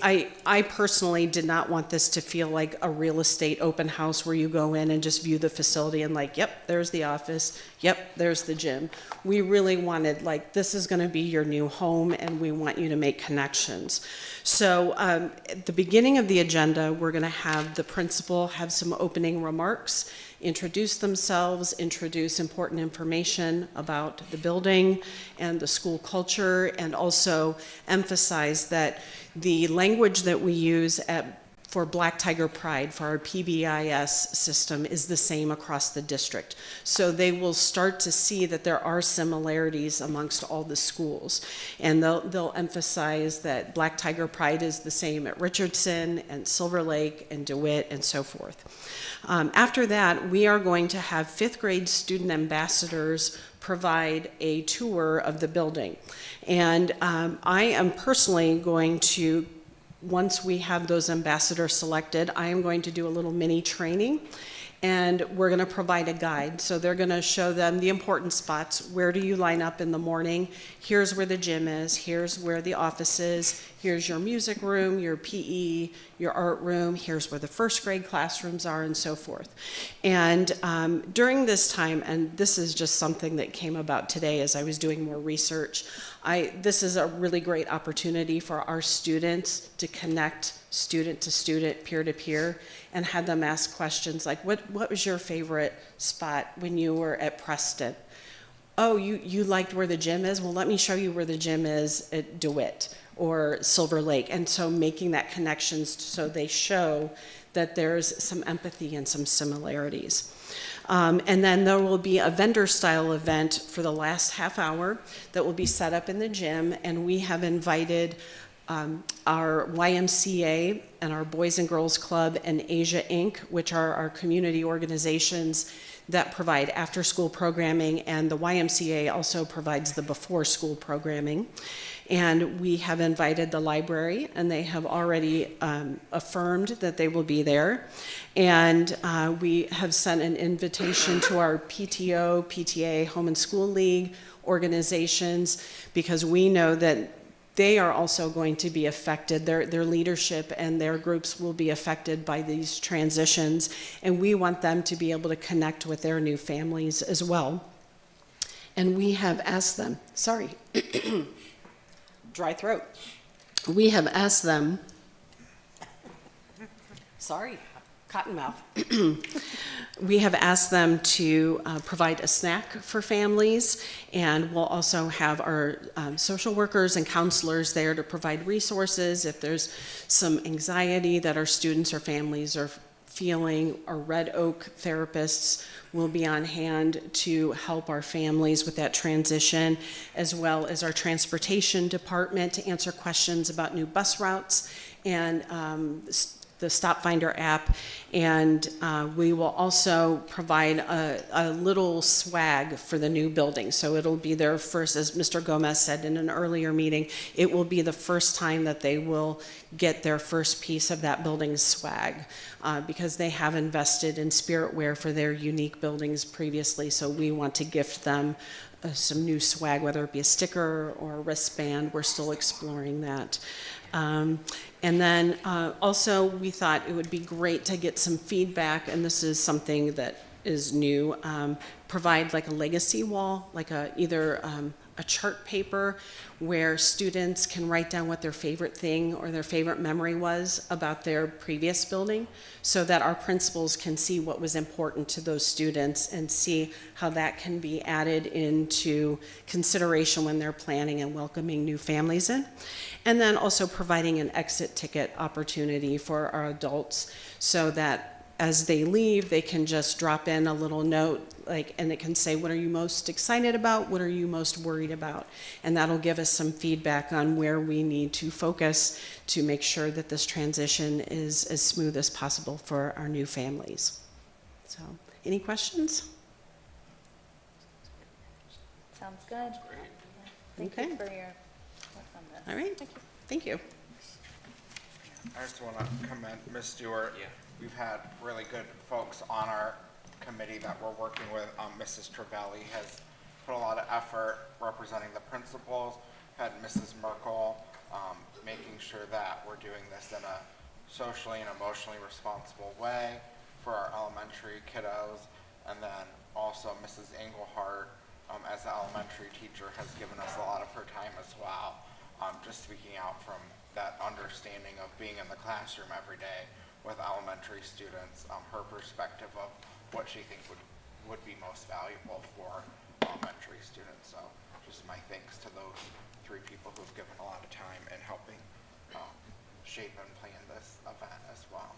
I personally did not want this to feel like a real estate open house where you go in and just view the facility and like, yep, there's the office, yep, there's the gym. We really wanted, like, this is gonna be your new home and we want you to make connections. So at the beginning of the agenda, we're gonna have the principal have some opening remarks, introduce themselves, introduce important information about the building and the school culture, and also emphasize that the language that we use for Black Tiger Pride, for our PBIS system, is the same across the district. So they will start to see that there are similarities amongst all the schools. And they'll emphasize that Black Tiger Pride is the same at Richardson and Silver Lake and DeWitt and so forth. After that, we are going to have 5th grade student ambassadors provide a tour of the building. And I am personally going to, once we have those ambassadors selected, I am going to do a little mini training, and we're going to provide a guide. So they're going to show them the important spots. Where do you line up in the morning? Here's where the gym is. Here's where the office is. Here's your music room, your PE, your art room. Here's where the 1st grade classrooms are, and so forth. And during this time, and this is just something that came about today as I was doing more research, this is a really great opportunity for our students to connect student to student, peer to peer, and have them ask questions like, what was your favorite spot when you were at Preston? oh, you liked where the gym is? Well, let me show you where the gym is at DeWitt or Silver Lake. And so making that connections so they show that there's some empathy and some similarities. And then there will be a vendor style event for the last half hour that will be set up in the gym. And we have invited our YMCA and our Boys and Girls Club and Asia Inc., which are our community organizations that provide after-school programming, and the YMCA also provides the before-school programming. And we have invited the library, and they have already affirmed that they will be there. And we have sent an invitation to our PTO, PTA, Home and School League organizations, because we know that they are also going to be affected. Their leadership and their groups will be affected by these transitions, and we want them to be able to connect with their new families as well. And we have asked them, sorry, dry throat. We have asked them, sorry, cottonmouth. We have asked them to provide a snack for families, and we'll also have our social workers and counselors there to provide resources if there's some anxiety that our students or families are feeling. Our Red Oak therapists will be on hand to help our families with that transition, as well as our transportation department to answer questions about new bus routes and the Stop Finder app. And we will also provide a little swag for the new building. So it'll be their first, as Mr. Gomez said in an earlier meeting, it will be the first time that they will get their first piece of that building's swag, because they have invested in spirit wear for their unique buildings previously. So we want to gift them some new swag, whether it be a sticker or a wristband. We're still exploring that. And then also we thought it would be great to get some feedback, and this is something that is new, provide like a legacy wall, like either a chart paper where students can write down what their favorite thing or their favorite memory was about their previous building, so that our principals can see what was important to those students and see how that can be added into consideration when they're planning and welcoming new families in. And then also providing an exit ticket opportunity for our adults, so that as they leave, they can just drop in a little note, and it can say, what are you most excited about? What are you most worried about? And that'll give us some feedback on where we need to focus to make sure that this transition is as smooth as possible for our new families. So, any questions? Sounds good. Thank you for your work on this. All right. Thank you. I just want to commend Ms. Stewart. We've had really good folks on our committee that we're working with. Mrs. Trevelli has put a lot of effort representing the principals. Had Mrs. Merkel making sure that we're doing this in a socially and emotionally responsible way for our elementary kiddos. And then also Mrs. Engelhardt, as an elementary teacher, has given us a lot of her time as well. Just speaking out from that understanding of being in the classroom every day with elementary students, her perspective of what she thinks would be most valuable for elementary students. So just my thanks to those three people who've given a lot of time in helping shape and plan this event as well.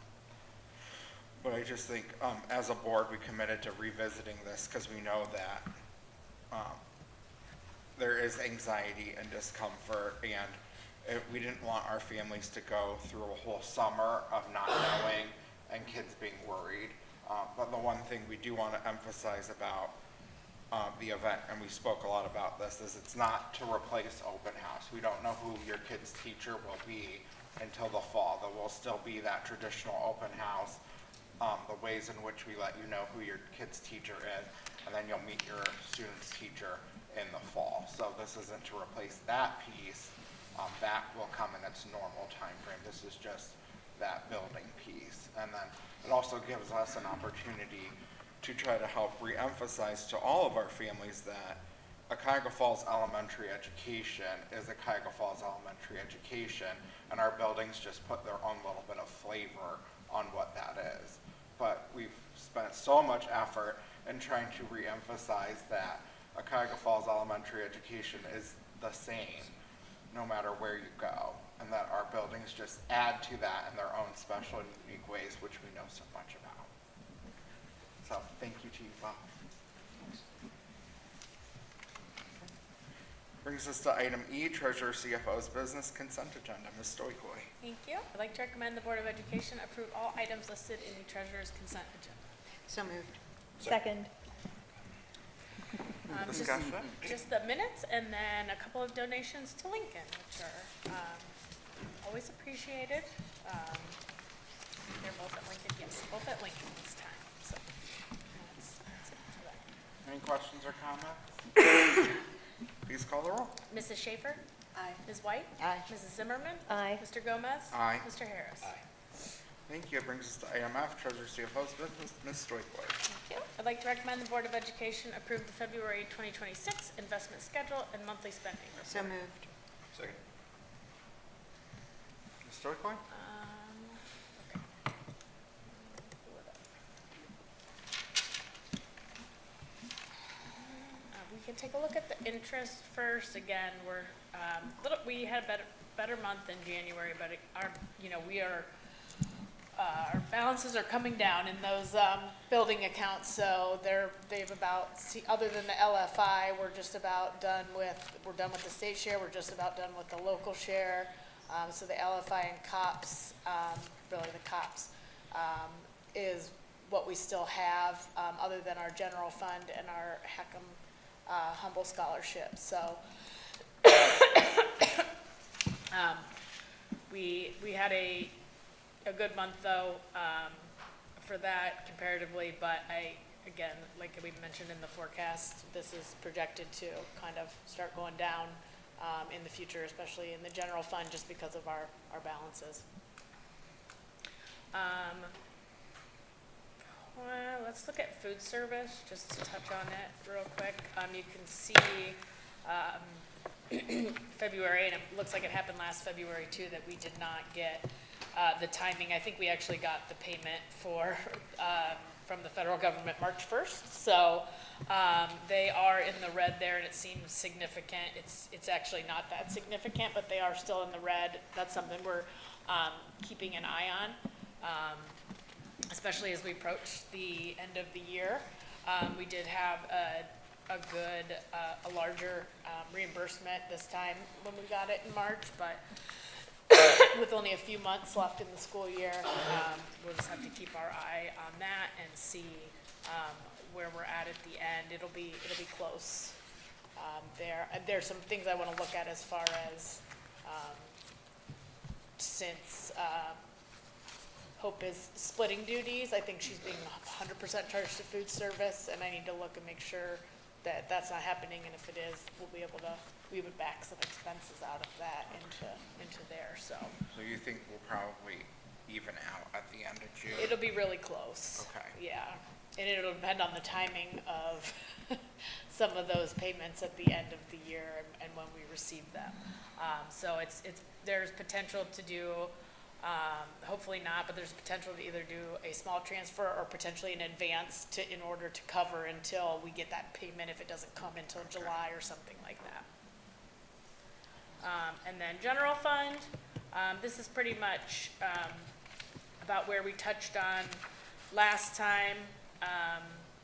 But I just think as a board, we committed to revisiting this because we know that there is anxiety and discomfort, and we didn't want our families to go through a whole summer of not knowing and kids being worried. But the one thing we do want to emphasize about the event, and we spoke a lot about this, is it's not to replace open house. We don't know who your kid's teacher will be until the fall. There will still be that traditional open house, the ways in which we let you know who your kid's teacher is, and then you'll meet your student's teacher in the fall. So this isn't to replace that piece. That will come in its normal time frame. This is just that building piece. And then it also gives us an opportunity to try to help reemphasize to all of our families that a Cuyahoga Falls elementary education is a Cuyahoga Falls elementary education, and our buildings just put their own little bit of flavor on what that is. But we've spent so much effort in trying to reemphasize that a Cuyahoga Falls elementary education is the same no matter where you go, and that our buildings just add to that in their own special and unique ways, which we know so much about. So thank you to you both. Brings us to item E, Treasurer CFO's Business Consent Agenda. Ms. Stoikoi. Thank you. I'd like to recommend the Board of Education approve all items listed in the Treasurer's consent agenda. So moved. Second. Discussion? Just the minutes and then a couple of donations to Lincoln, which are always appreciated. They're both at Lincoln, yes, both at Lincoln this time. So that's it for that. Any questions or comments? Please call the roll. Mrs. Schaefer? Aye. Ms. White? Aye. Mrs. Zimmerman? Aye. Mr. Gomez? Aye. Mr. Harris? Thank you. It brings us to item F, Treasurer CFO's Business. Ms. Stoikoi. Thank you. I'd like to recommend the Board of Education approve the February 2026 investment schedule and monthly spending report. So moved. Second. Ms. Stoikoi? Okay. We can take a look at the interest first. Again, we're we had a better month in January, but our balances are coming down in those building accounts. So they've about, other than the LFI, we're done with the state share. We're just about done with the local share. So the LFI and COPS, really the COPS, is what we still have, other than our general fund and our HECM Humble Scholarship. So we had a good month though for that comparatively, but again, like we mentioned in the forecast, this is projected to kind of start going down in the future, especially in the general fund, just because of our balances. Well, let's look at food service, just to touch on it real quick. You can see February, and it looks like it happened last February too, that we did not get the timing. I think we actually got the payment from the federal government March 1st. So they are in the red there, and it seems significant. It's actually not that significant, but they are still in the red. That's something we're keeping an eye on, especially as we approach the end of the year. We did have a larger reimbursement this time when we got it in March, but with only a few months left in the school year, we'll just have to keep our eye on that and see where we're at the end. It'll be close there. There's some things I want to look at as far as since Hope is splitting duties. I think she's being 100% charged to food service, and I need to look and make sure that that's not happening, and if it is, we would back some expenses out of that into there, so. So you think we'll probably even out at the end of June? It'll be really close. Okay. Yeah, and it'll depend on the timing of some of those payments at the end of the year and when we receive them. So there's potential to do, hopefully not, but there's potential to either do a small transfer or potentially an advance in order to cover until we get that payment if it doesn't come until July or something like that. And then general fund, this is pretty much about where we touched on last time.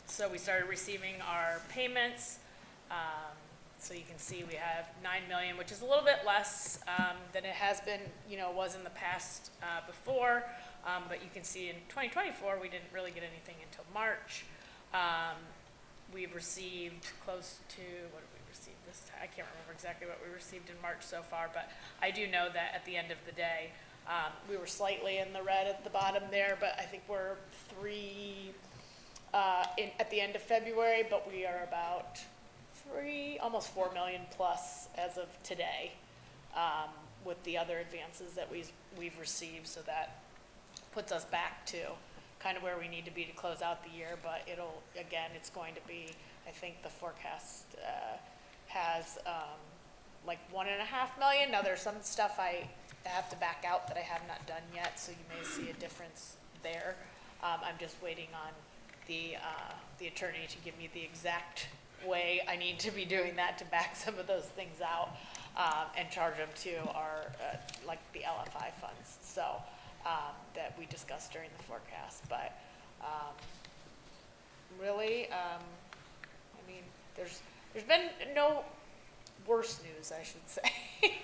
So we started receiving our payments. So you can see we have $9 million, which is a little bit less than it has been, was in the past before. But you can see in 2024, we didn't really get anything until March. We've received close to, what did we receive this time? I can't remember exactly what we received in March so far, but I do know that at the end of the day, we were slightly in the red at the bottom there, but I think we're at the end of February, but we are about almost $4 million plus as of today, with the other advances that we've received. So that puts us back to kind of where we need to be to close out the year. But it's going to be, I think the forecast has like $1.5 million. Now there's some stuff I have to back out that I have not done yet, so you may see a difference there. I'm just waiting on the attorney to give me the exact way I need to be doing that to back some of those things out, and charge them to our, like the LFI funds, so, that we discussed during the forecast, but, really, I mean, there's been no worse news, I should say.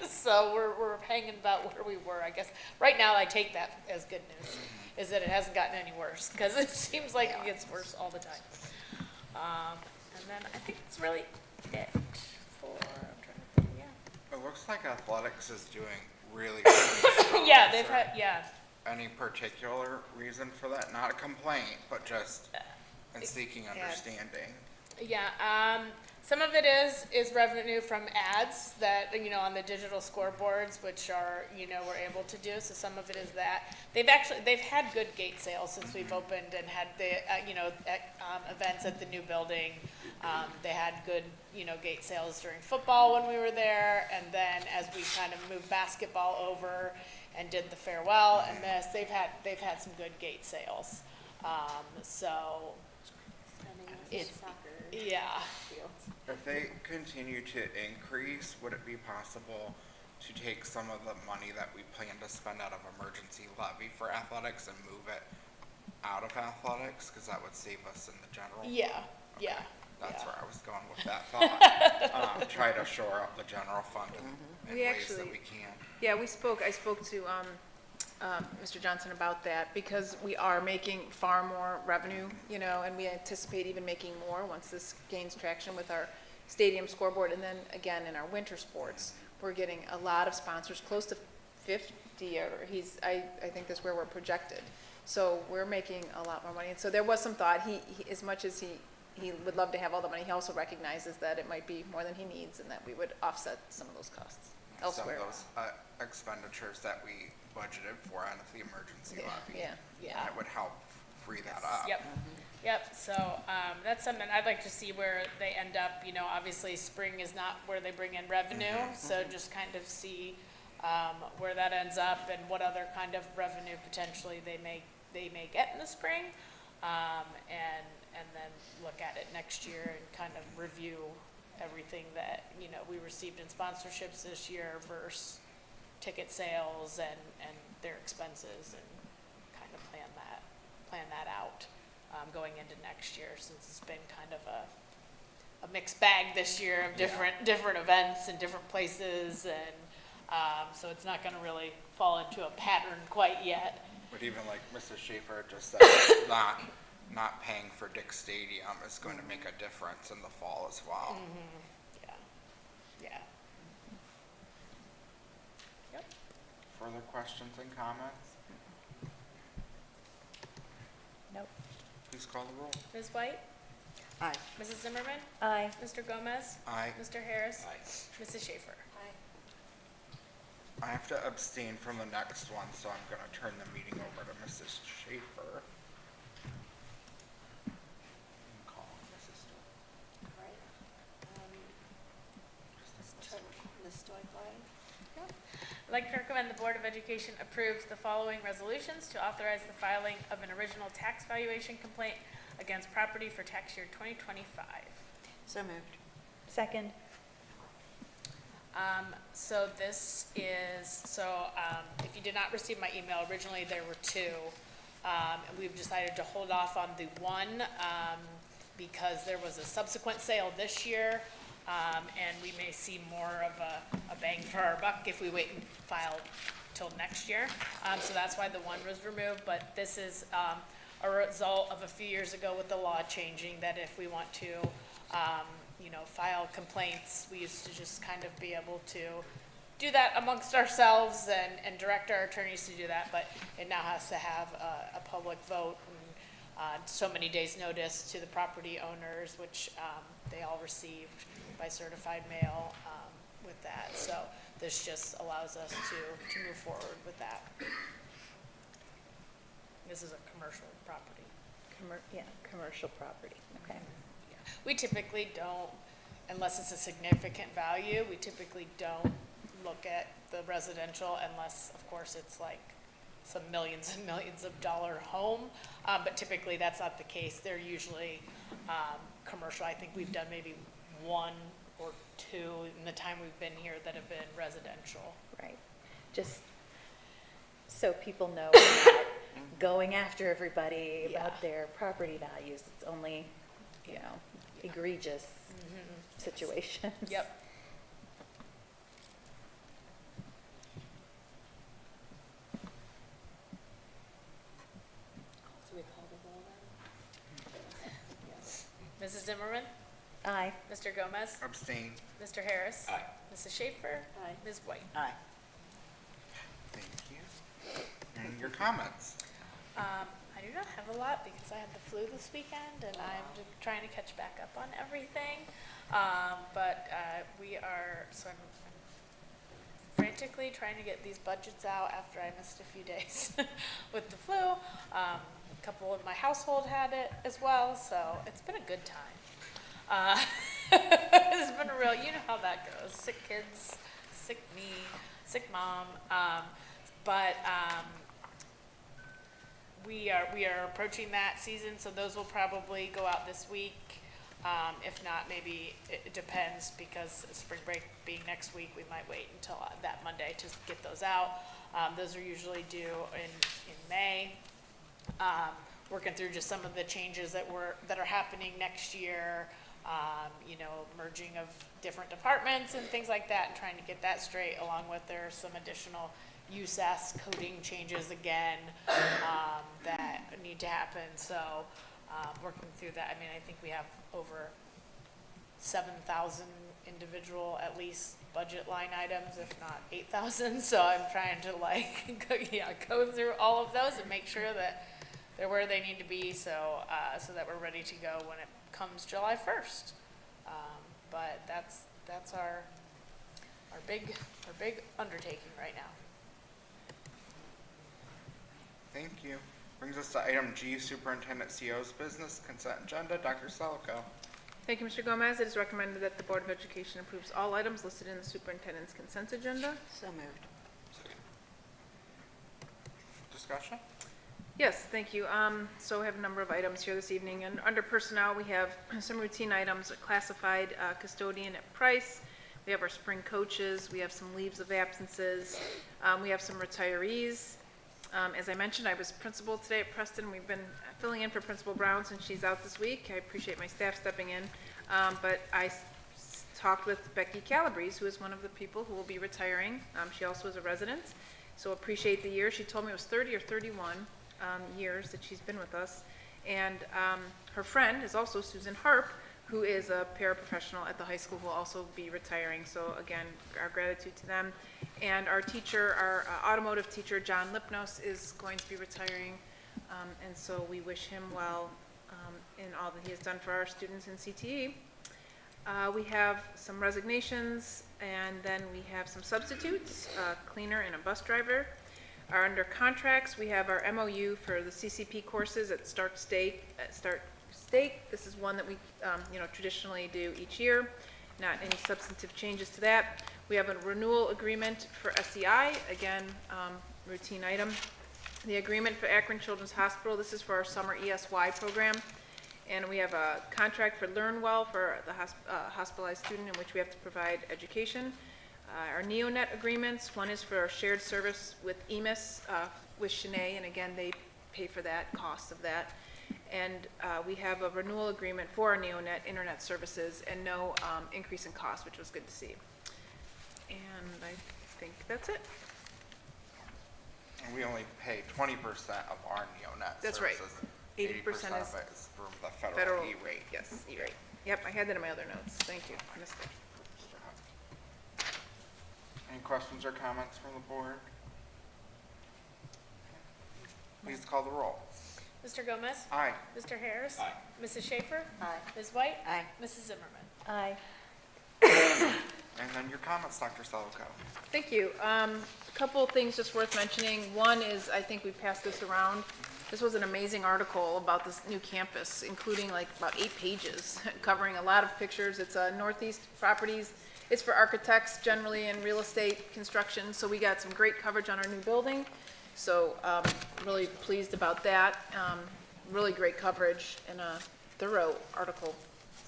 So we're hanging about where we were, I guess. Right now, I take that as good news, is that it hasn't gotten any worse, because it seems like it gets worse all the time. And then I think it's really it for, I'm trying to think, yeah. It looks like athletics is doing really good. Yeah, Is they've there had, yeah. any particular reason for that? Not a complaint, but just in seeking understanding. Yeah, some of it is revenue from ads that, you know, on the digital scoreboards, which are, you know, we're able to do. So some of it is that. They've had good gate sales since we've opened and had the, you know, events at the new building. They had good, you know, gate sales during football when we were there. And then as we kind of moved basketball over and did the farewell and this, they've had some good gate sales. So it's, yeah. If they continue to increase, would it be possible to take some of the money that we plan to spend out of emergency levy for athletics and move it out of athletics? Because that would save us in the general. Yeah, yeah. That's yeah. where I was going with that thought. Try to shore up the general fund in We ways that actually- we can. Yeah, I spoke to Mr. Johnson about that because we are making far more revenue, you know, and we anticipate even making more once this gains traction with our stadium scoreboard. And then again, in our winter sports, we're getting a lot of sponsors, close to 50, or I think that's where we're projected. So we're making a lot more money. And so there was some thought, he as much as he would love to have all the money, he also recognizes that it might be more than he needs and that we would offset some of those costs elsewhere. Some of those expenditures that we budgeted for out of the emergency levy. Yeah. And it would help free that up. Yep, so, that's something I'd like to see where they end up, you know, obviously spring is not where they bring in revenue, so just kind of see, where that ends up and what other kind of revenue potentially they may get in the spring, and then look at it next year and kind of review everything that, you know, we received in sponsorships this year versus ticket sales and their expenses and kind of plan that out going into next year, since it's been kind of a mixed bag this year of different events and different places, and so it's not going to really fall into a pattern quite yet. But even like Mrs. Schaefer just said, not paying for Dick Stadium is going to make a difference in the fall as well. Yeah. Yep. Further questions and comments? Nope. Please call the roll. Ms. White? Aye. Mrs. Zimmerman? Aye. Mr. Gomez? Aye. Mr. Harris? Aye. Mrs. Schaefer? I have to abstain from the next one, so I'm going to turn the meeting over to Mrs. Schaefer. Call Mrs. Stewart. Right. Ms. Stoikline? I'd like to recommend the Board of Education approves the following resolutions to authorize the filing of an original tax valuation complaint against property for tax year 2025. So moved. Second. So this is, if you did not receive my email, originally there were two. And we've decided to hold off on the one because there was a subsequent sale this year. And we may see more of a bang for our buck if we wait and file till next year. So that's why the one was removed, but this is a result of a few years ago with the law changing, that if we want to, you know, file complaints, we used to just kind of be able to do that amongst ourselves and direct our attorneys to do that, but it now has to have a public vote and so many days' notice to the property owners, which they all received by certified mail with that. So this just allows us to move forward with that. This is a commercial property. Commercial property, okay. We typically don't, unless it's a significant value, we typically don't look at the residential unless, of course, it's like some millions and millions of dollar home. But typically that's not the case. They're usually commercial. I think we've done maybe 1 or 2 in the time we've been here that have been residential. Right. Just so people know we're not going after everybody about their property values. It's only, you know, egregious situations. Yep. So we call the roll then? Mrs. Zimmerman? Aye. Mr. Gomez? Abstain. Mr. Harris? Aye. Mrs. Schaefer? Aye. Ms. White? Aye. Thank you. And your comments? I do not have a lot because I had the flu this weekend and I'm just trying to catch back up on everything. But we are, so I'm frantically trying to get these budgets out after I missed a few days with the flu. A couple in my household had it as well, so it's been a good time. It's been a real, you know how that goes. Sick kids, sick me, sick mom. We are approaching that season, so those will probably go out this week. If not, maybe it depends, because spring break being next week, we might wait until that Monday to get those out. Those are usually due in May. Working through just some of the changes that are happening next year. You know, merging of different departments and things like that, and trying to get that straight, along with there's some additional USAS coding changes again that need to happen. So working through that, I mean, I think we have over 7,000 individual, at least, budget line items, if not 8,000. So I'm trying to go through all of those and make sure that they're where they need to be, so that we're ready to go when it comes July 1st. But that's our big undertaking right now. Thank you. Brings us to item G, Superintendent CO's business consent agenda. Dr. Selico. Thank you, Mr. Gomez. It is recommended that the Board of Education approves all items listed in the superintendent's consent agenda. So moved. Discussion? Yes, thank you. So we have a number of items here this evening, and under personnel, we have some routine items: classified custodian at Price. We have our spring coaches. We have some leaves of absences. We have some retirees. As I mentioned, I was principal today at Preston. We've been filling in for Principal Brown since she's out this week. I appreciate my staff stepping in. But I talked with Becky Calabrese, who is one of the people who will be retiring. She also is a resident, so appreciate the year. She told me it was 30 or 31 years that she's been with us. And her friend is also Susan Harp, who is a paraprofessional at the high school, who will also be retiring. So again, our gratitude to them. And our teacher, our automotive teacher, John Lipnos, is going to be retiring. And so we wish him well in all that he has done for our students in CTE. We have some resignations, and then we have some substitutes, a cleaner and a bus driver. Under contracts, we have our MOU for the CCP courses at Stark State. This is one that we traditionally do each year. Not any substantive changes to that. We have a renewal agreement for SEI, again, routine item. The agreement for Akron Children's Hospital, this is for our summer ESY program. And we have a contract for Learn Well for the hospitalized student, in which we have to provide education. Our NeoNet agreements, one is for our shared service with EMIS with Shanae, and again, they pay for that, cost of that. And we have a renewal agreement for our NeoNet internet services, and no increase in cost, which was good to see. And I think that's it. And we only pay 20% of our neonet That's right. services. 80% of it is from the federal E-rate. Yes, E-rate. Yep, I had that in my other notes. Thank you. I missed it. Any questions or comments from the board? Please call the roll. Mr. Gomez? Aye. Mr. Harris? Aye. Mrs. Schaefer? Aye. Ms. White? Aye. Mrs. Zimmerman? Aye. And then your comments, Dr. Selico. Thank you. A couple of things just worth mentioning. One is, I think we passed this around. This was an amazing article about this new campus, including like about 8 pages, covering a lot of pictures. It's Northeast Properties. It's for architects generally and real estate construction. So we got some great coverage on our new building. So really pleased about that. Really great coverage and a thorough article.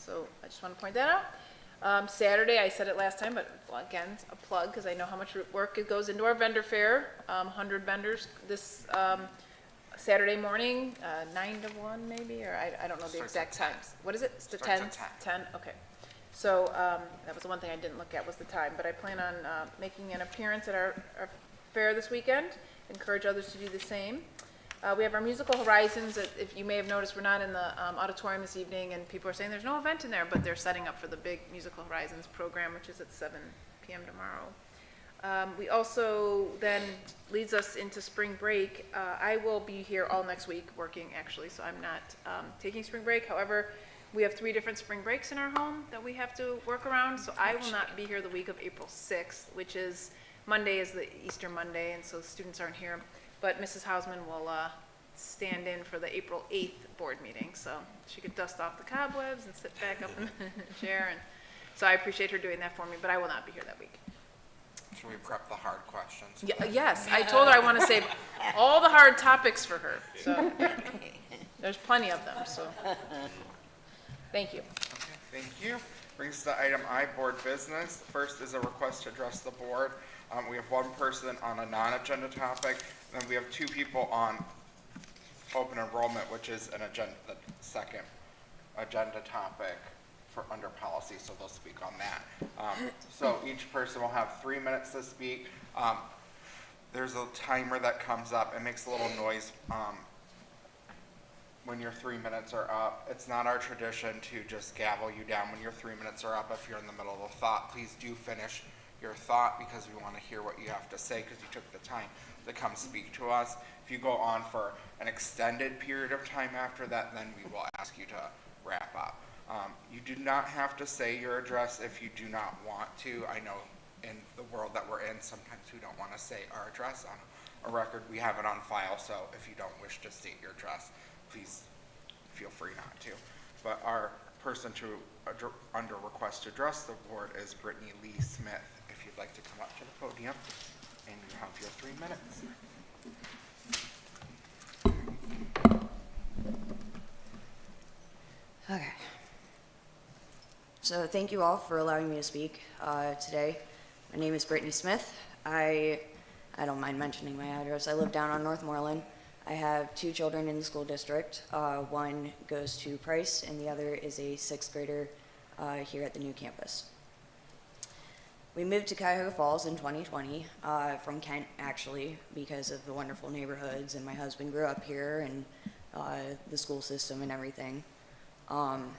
So I just want to point that out. Saturday, I said it last time, but well, again, a plug, because I know how much work it goes into our vendor fair. 100 vendors this Saturday morning, 9 to 1 maybe, or I don't know the Starts at exact 10. times. What is it? It's the Starts 10? at 10. 10, okay. So that was the one thing I didn't look at was the time, but I plan on making an appearance at our fair this weekend. Encourage others to do the same. We have our Musical Horizons. If you may have noticed, we're not in the auditorium this evening, and people are saying there's no event in there, but they're setting up for the big Musical Horizons program, which is at 7 p.m. tomorrow. We also then leads us into spring break. I will be here all next week working, actually, so I'm not taking spring break. However, we have 3 different spring breaks in our home that we have to work around, so I will not be here the week of April 6th, which is Monday is the Easter Monday, and so students aren't here. But Mrs. Hausman will stand in for the April 8th board meeting, so she could dust off the cobwebs and sit back up in the chair. And so I appreciate her doing that for me, but I will not be here that week. Should we prep the hard questions? Yes, I told her I want to save all the hard topics for her, so there's plenty of them, so thank you. Okay, thank you. Brings us to item I, board business. First is a request to address the board. We have 1 person on a non-agenda topic, and then we have 2 people on open enrollment, which is the second agenda topic for under policy, so they'll speak on that. So each person will have 3 minutes to speak. There's a timer that comes up and makes a little noise when your 3 minutes are up. It's not our tradition to just gavel you down when your 3 minutes are up. If you're in the middle of a thought, please do finish your thought, because we want to hear what you have to say, because you took the time to come speak to us. If you go on for an extended period of time after that, then we will ask you to wrap up. You do not have to say your address if you do not want to. I know in the world that we're in, sometimes we don't want to say our address on a record. We have it on file, so if you don't wish to state your address, please feel free not to. But our person under request to address the board is Brittany Lee Smith. If you'd like to come up to the podium, and you have your 3 minutes. Okay. So thank you all for allowing me to speak today. My name is Brittany Smith. I don't mind mentioning my address. I live down on Northmoreland. I have 2 children in the school district. One goes to Price, and the other is a 6th grader here at the new campus. We moved to Cuyahoga Falls in 2020 from Kent, actually, because of the wonderful neighborhoods, and my husband grew up here, and the school system and everything. And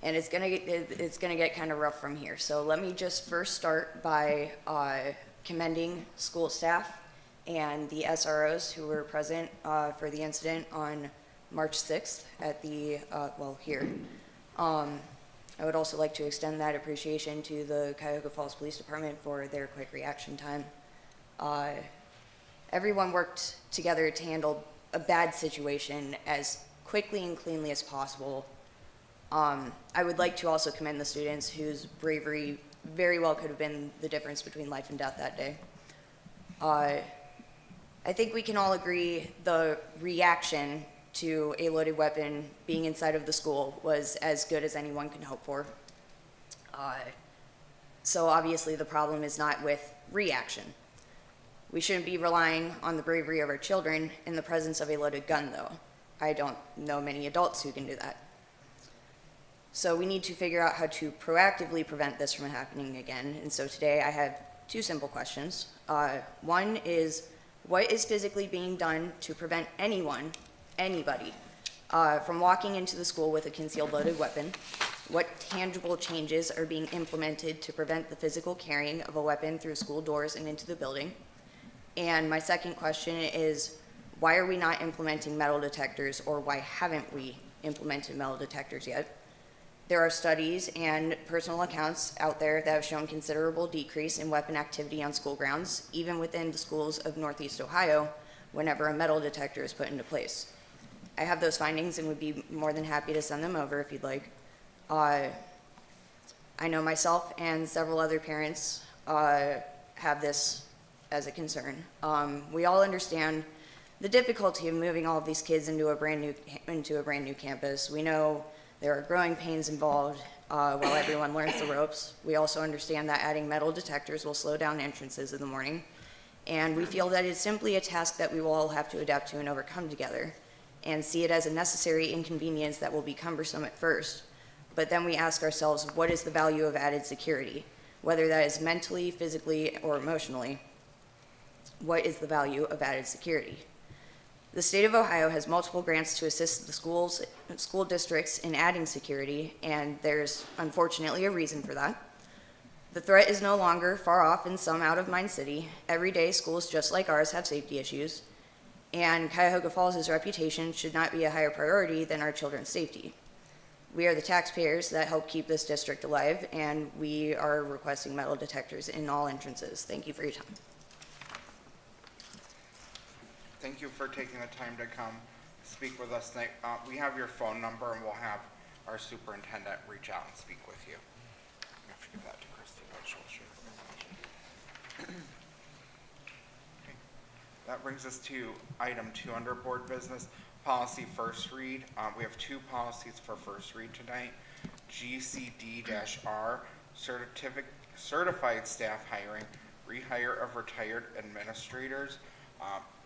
it's gonna get kind of rough from here. So let me just first start by commending school staff and the SROs who were present for the incident on March 6th at the here. I would also like to extend that appreciation to the Cuyahoga Falls Police Department for their quick reaction time. Everyone worked together to handle a bad situation as quickly and cleanly as possible. I would like to also commend the students whose bravery very well could have been the difference between life and death that day. I think we can all agree the reaction to a loaded weapon being inside of the school was as good as anyone can hope for. So obviously the problem is not with reaction. We shouldn't be relying on the bravery of our children in the presence of a loaded gun, though. I don't know many adults who can do that. So we need to figure out how to proactively prevent this from happening again. And so today I have 2 simple questions. One is, what is physically being done to prevent anybody, from walking into the school with a concealed loaded weapon? What tangible changes are being implemented to prevent the physical carrying of a weapon through school doors and into the building? And my second question is, why are we not implementing metal detectors, or why haven't we implemented metal detectors yet? There are studies and personal accounts out there that have shown considerable decrease in weapon activity on school grounds, even within the schools of Northeast Ohio, whenever a metal detector is put into place. I have those findings and would be more than happy to send them over if you'd like. I know myself and several other parents have this as a concern. We all understand the difficulty of moving all of these kids into a brand new campus. We know There are growing pains involved while everyone learns the ropes. We also understand that adding metal detectors will slow down entrances in the morning, and we feel that it's simply a task that we will all have to adapt to and overcome together, and see it as a necessary inconvenience that will be cumbersome at first. But then we ask ourselves, what is the value of added security? Whether that is mentally, physically, or emotionally, what is the value of added security? The state of Ohio has multiple grants to assist the school districts in adding security, and there's unfortunately a reason for that. The threat is no longer far off in some out-of-mind city. Every day, schools just like ours have safety issues, and Cuyahoga Falls' reputation should not be a higher priority than our children's safety. We are the taxpayers that help keep this district alive, and we are requesting metal detectors in all entrances. Thank you for your time. Thank you for taking the time to come speak with us tonight. We have your phone number, and we'll have our superintendent reach out and speak with you. I have to give that to Christy, but she'll share information. Okay. That brings us to item 2 under board business, policy first read. We have 2 policies for first read tonight. GCD-R, certified staff hiring, rehire of retired administrators.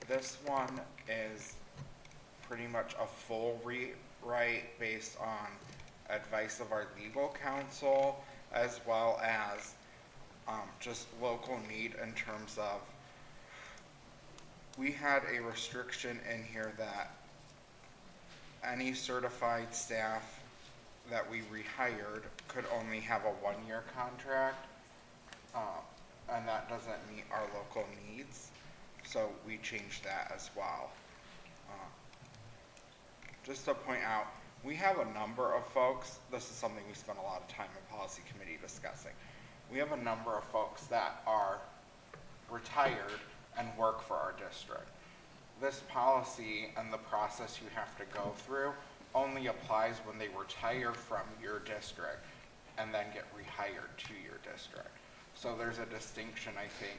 This one is pretty much a full rewrite based on advice of our legal counsel, as well as just local need in terms of, we had a restriction in here that any certified staff that we rehired could only have a 1-year contract, and that doesn't meet our local needs. So we changed that as well. Just to point out, we have a number of folks, this is something we spent a lot of time in policy committee discussing. We have a number of folks that are retired and work for our district. This policy and the process you have to go through only applies when they retire from your district and then get rehired to your district. So there's a distinction, I think,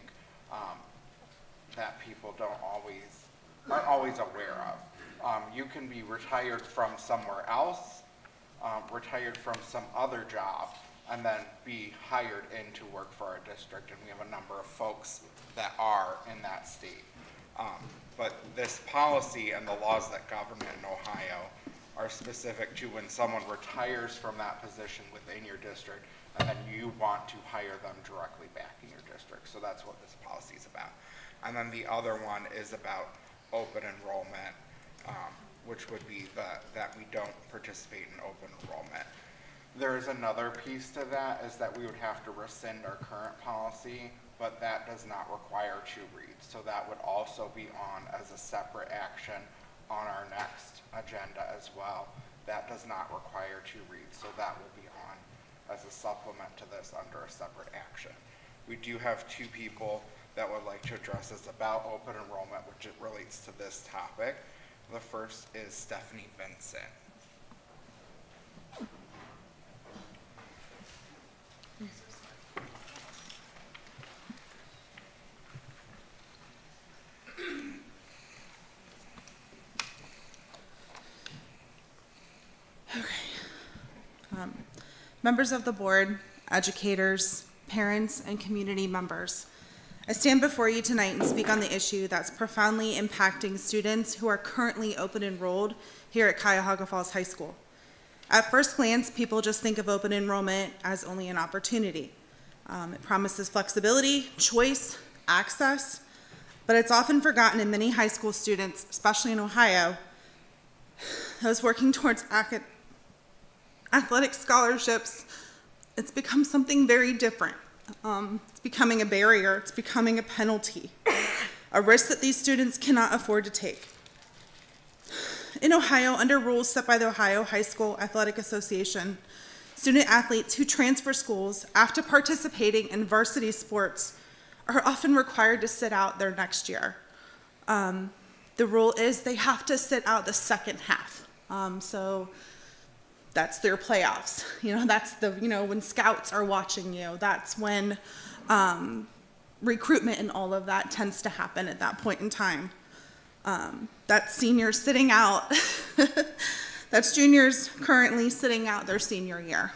that people aren't always aware of. You can be retired from somewhere else, retired from some other job, and then be hired in to work for our district, and we have a number of folks that are in that state. But this policy and the laws that govern it in Ohio are specific to when someone retires from that position within your district, and then you want to hire them directly back in your district. So that's what this policy is about. And then the other one is about open enrollment, which would be that we don't participate in open enrollment. There is another piece to that, is that we would have to rescind our current policy, but that does not require 2 reads. So that would also be on as a separate action on our next agenda as well. That does not require 2 reads, so that will be on as a supplement to this under a separate action. We do have 2 people that would like to address this about open enrollment, which it relates to this topic. The first is Stephanie Vincent. Members of the board, educators, parents, and community members, I stand before you tonight and speak on the issue that's profoundly impacting students who are currently open enrolled here at Cuyahoga Falls High School. At first glance, people just think of open enrollment as only an opportunity. It promises flexibility, choice, access, but it's often forgotten in many high school students, especially in Ohio, those working towards athletic scholarships. It's become something very different. It's becoming a barrier, it's becoming a penalty, a risk that these students cannot afford to take. In Ohio, under rules set by the Ohio High School Athletic Association, student athletes who transfer schools after participating in varsity sports are often required to sit out their next year. The rule is they have to sit out the second half. So that's their playoffs. That's when scouts are watching you. That's when recruitment and all of that tends to happen at that point in time. That senior sitting out That's juniors currently sitting out their senior year.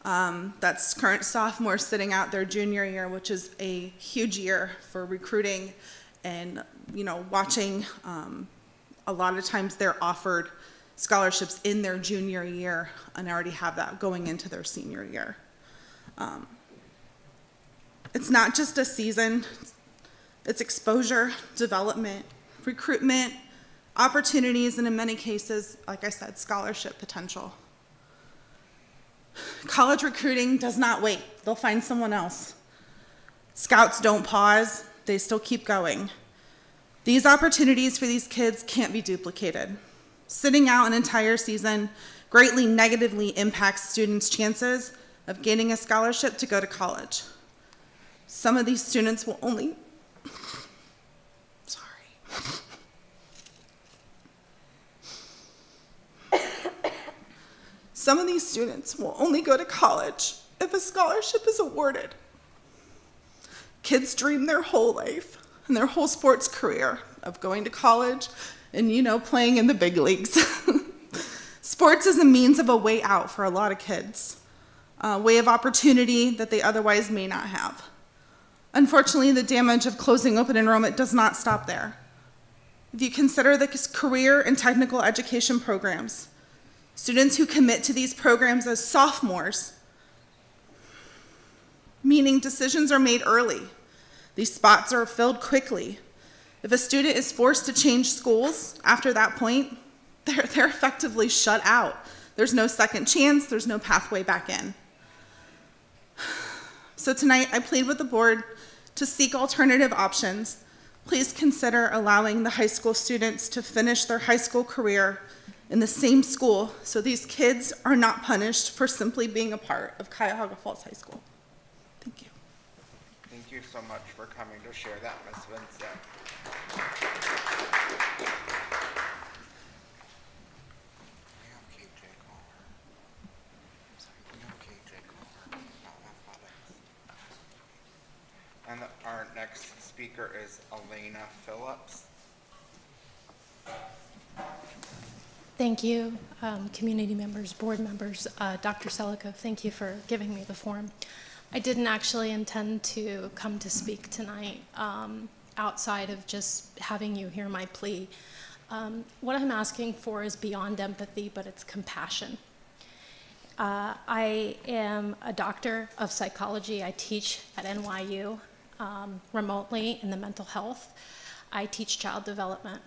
That's current sophomores sitting out their junior year, which is a huge year for recruiting and, watching. A lot of times they're offered scholarships in their junior year and already have that going into their senior year. It's not just a season, it's exposure, development, recruitment, opportunities, and in many cases, like I said, scholarship potential. College recruiting does not wait. They'll find someone else. Scouts don't pause. They still keep going. These opportunities for these kids can't be duplicated. Sitting out an entire season greatly negatively impacts students' chances of gaining a scholarship to go to college. Some of these students will only, Some of these students will only go to college if a scholarship is awarded. Kids dream their whole life and their whole sports career of going to college and, playing in the big leagues. Sports is a means of a way out for a lot of kids, a way of opportunity that they otherwise may not have. Unfortunately, the damage of closing open enrollment does not stop there. If you consider the career and technical education programs, students who commit to these programs as sophomores, meaning decisions are made early. These spots are filled quickly. If a student is forced to change schools after that point, they're effectively shut out. There's no second chance, there's no pathway back in. So tonight, I plead with the board to seek alternative options. Please consider allowing the high school students to finish their high school career in the same school so these kids are not punished for simply being a part of Cuyahoga Falls High School. Thank you. Thank you so much for coming to share that, Ms. Vincent. We have KJ Caller. We have KJ Caller about athletics. And our next speaker is Elena Phillips. Thank you, community members, board members, Dr. Selikov, thank you for giving me the forum. I didn't actually intend to come to speak tonight outside of just having you hear my plea. What I'm asking for is beyond empathy, but it's compassion. I am a doctor of psychology. I teach at NYU remotely in the mental health. I teach child development.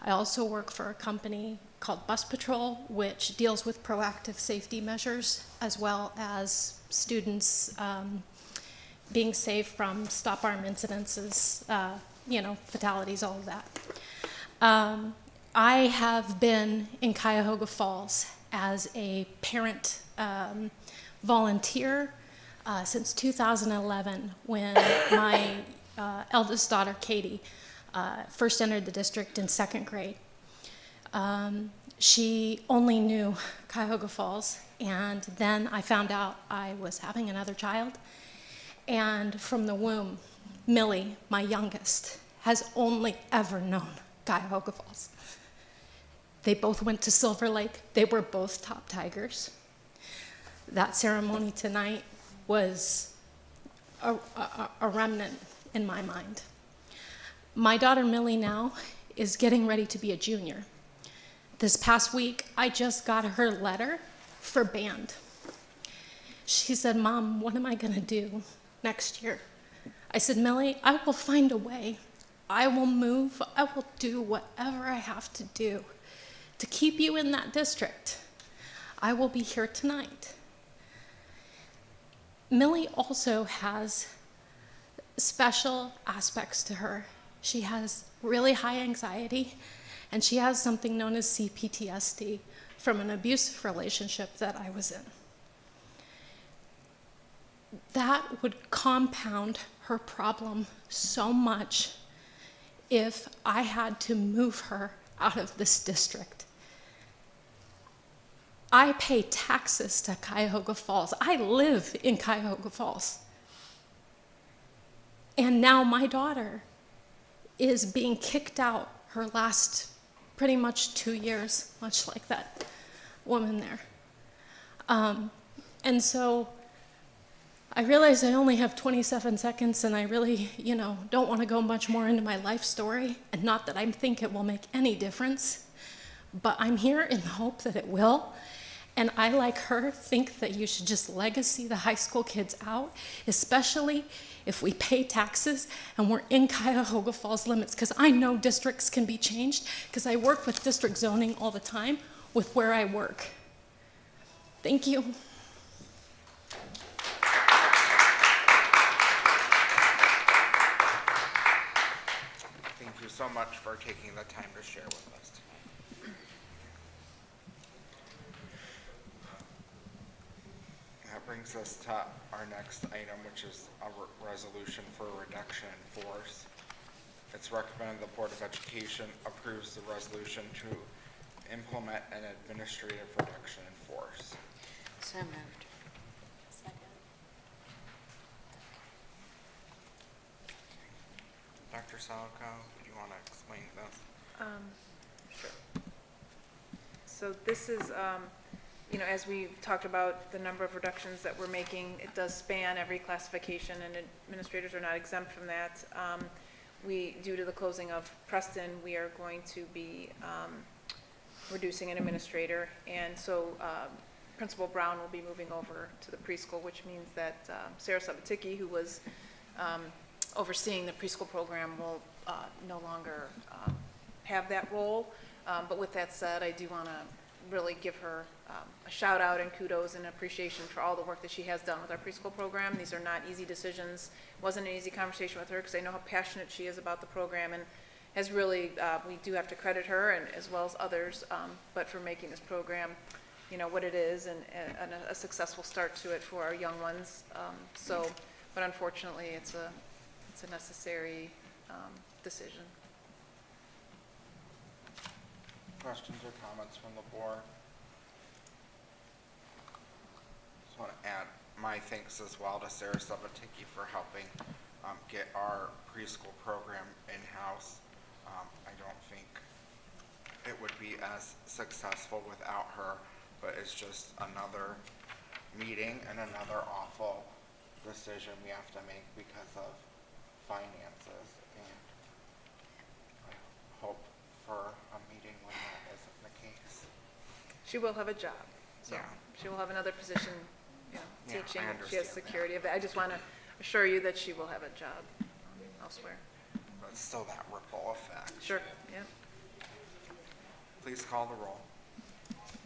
I also work for a company called Bus Patrol, which deals with proactive safety measures, as well as students being safe from stop arm incidences, fatalities, all of that. I have been in Cuyahoga Falls as a parent volunteer since 2011, when my eldest daughter, Katie, first entered the district in 2nd grade. She only knew Cuyahoga Falls, and then I found out I was having another child. And from the womb, Millie, my youngest, has only ever known Cuyahoga Falls. They both went to Silver Lake. They were both top Tigers. That ceremony tonight was a remnant in my mind. My daughter Millie now is getting ready to be a junior. This past week, I just got her letter for band. She said, "Mom, what am I gonna do next year?" I said, "Millie, I will find a way. I will move, I will do whatever I have to do to keep you in that district. I will be here tonight." Millie also has special aspects to her. She has really high anxiety, and she has something known as CPTSD from an abusive relationship that I was in. That would compound her problem so much if I had to move her out of this district. I pay taxes to Cuyahoga Falls. I live in Cuyahoga Falls. And now my daughter is being kicked out her last pretty much 2 years, much like that woman there. And so I realize I only have 27 seconds, and I really, don't want to go much more into my life story, and not that I think it will make any difference, but I'm here in the hope that it will. And I, like her, think that you should just legacy the high school kids out, especially if we pay taxes and we're in Cuyahoga Falls limits, because I know districts can be changed, because I work with district zoning all the time with where I work. Thank you. Thank you so much for taking the time to share with us tonight. That brings us to our next item, which is a resolution for a reduction in force. It's recommended the Board of Education approves the resolution to implement an administrative reduction in force. So moved. Dr. Salko, do you want to explain this? Sure. So this is, as we've talked about the number of reductions that we're making, it does span every classification, and administrators are not exempt from that. Due to the closing of Preston, we are going to be reducing an administrator, and so Principal Brown will be moving over to the preschool, which means that Sarah Sabaticki, who was overseeing the preschool program, will no longer have that role. But with that said, I do want to really give her a shout out and kudos and appreciation for all the work that she has done with our preschool program. These are not easy decisions. It wasn't an easy conversation with her because I know how passionate she is about the program, and has really, we do have to credit her and as well as others, but for making this program, what it is, and a successful start to it for our young ones. But unfortunately, it's a necessary decision. Questions or comments from the board? Just want to add my thanks as well to Sarah Sabaticki for helping get our preschool program in-house. I don't think it would be as successful without her, but it's just another meeting and another awful decision we have to make because of finances, and I hope for a meeting when that isn't the case. She will have a job, so Yeah. she will have another position, Yeah, teaching. I She has understand security of it. I just want to assure you that she will have a job elsewhere. But still that ripple effect. Sure, yeah. Please call the roll.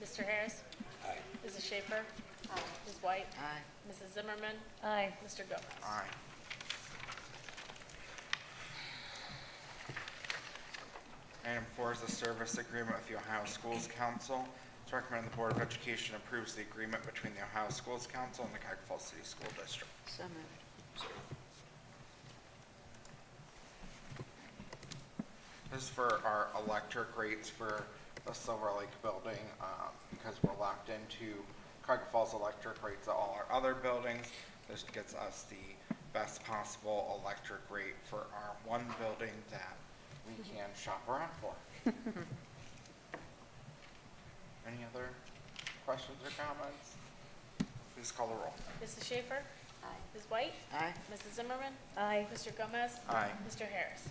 Mr. Harris? Aye. Mrs. Schaefer? Aye. Ms. White? Aye. Mrs. Zimmerman? Aye. Mr. Gomez? Aye. Item 4 is the service agreement with the Ohio Schools Council. It's recommended the Board of Education approves the agreement between the Ohio Schools Council and the Cuyahoga Falls City School District. So moved. This is for our electric rates for the Silver Lake building, because we're locked into Cuyahoga Falls electric rates at all our other buildings. This gets us the best possible electric rate for our one building that we can shop around for. Any other questions or comments? Please call the roll. Mrs. Schaefer? Aye. Ms. White? Aye. Mrs. Zimmerman? Aye. Mr. Gomez? Aye. Mr. Harris?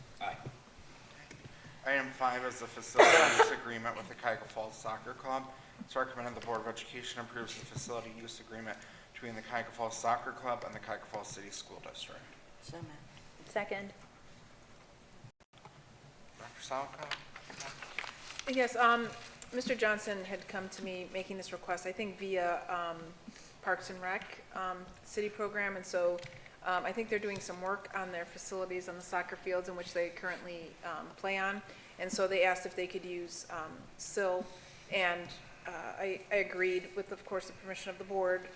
Item 5 is the facility use agreement with the Cuyahoga Falls Soccer Club. It's recommended the Board of Education approves the facility use agreement between the Cuyahoga Falls Soccer Club and the Cuyahoga Falls City School District. So moved. Second. Dr. Salko? Yes, Mr. Johnson had come to me making this request, I think via Parks and Rec city program, and so I think they're doing some work on their facilities on the soccer fields in which they currently play on, and so they asked if they could use SIL, and I agreed with, of course, the permission of the board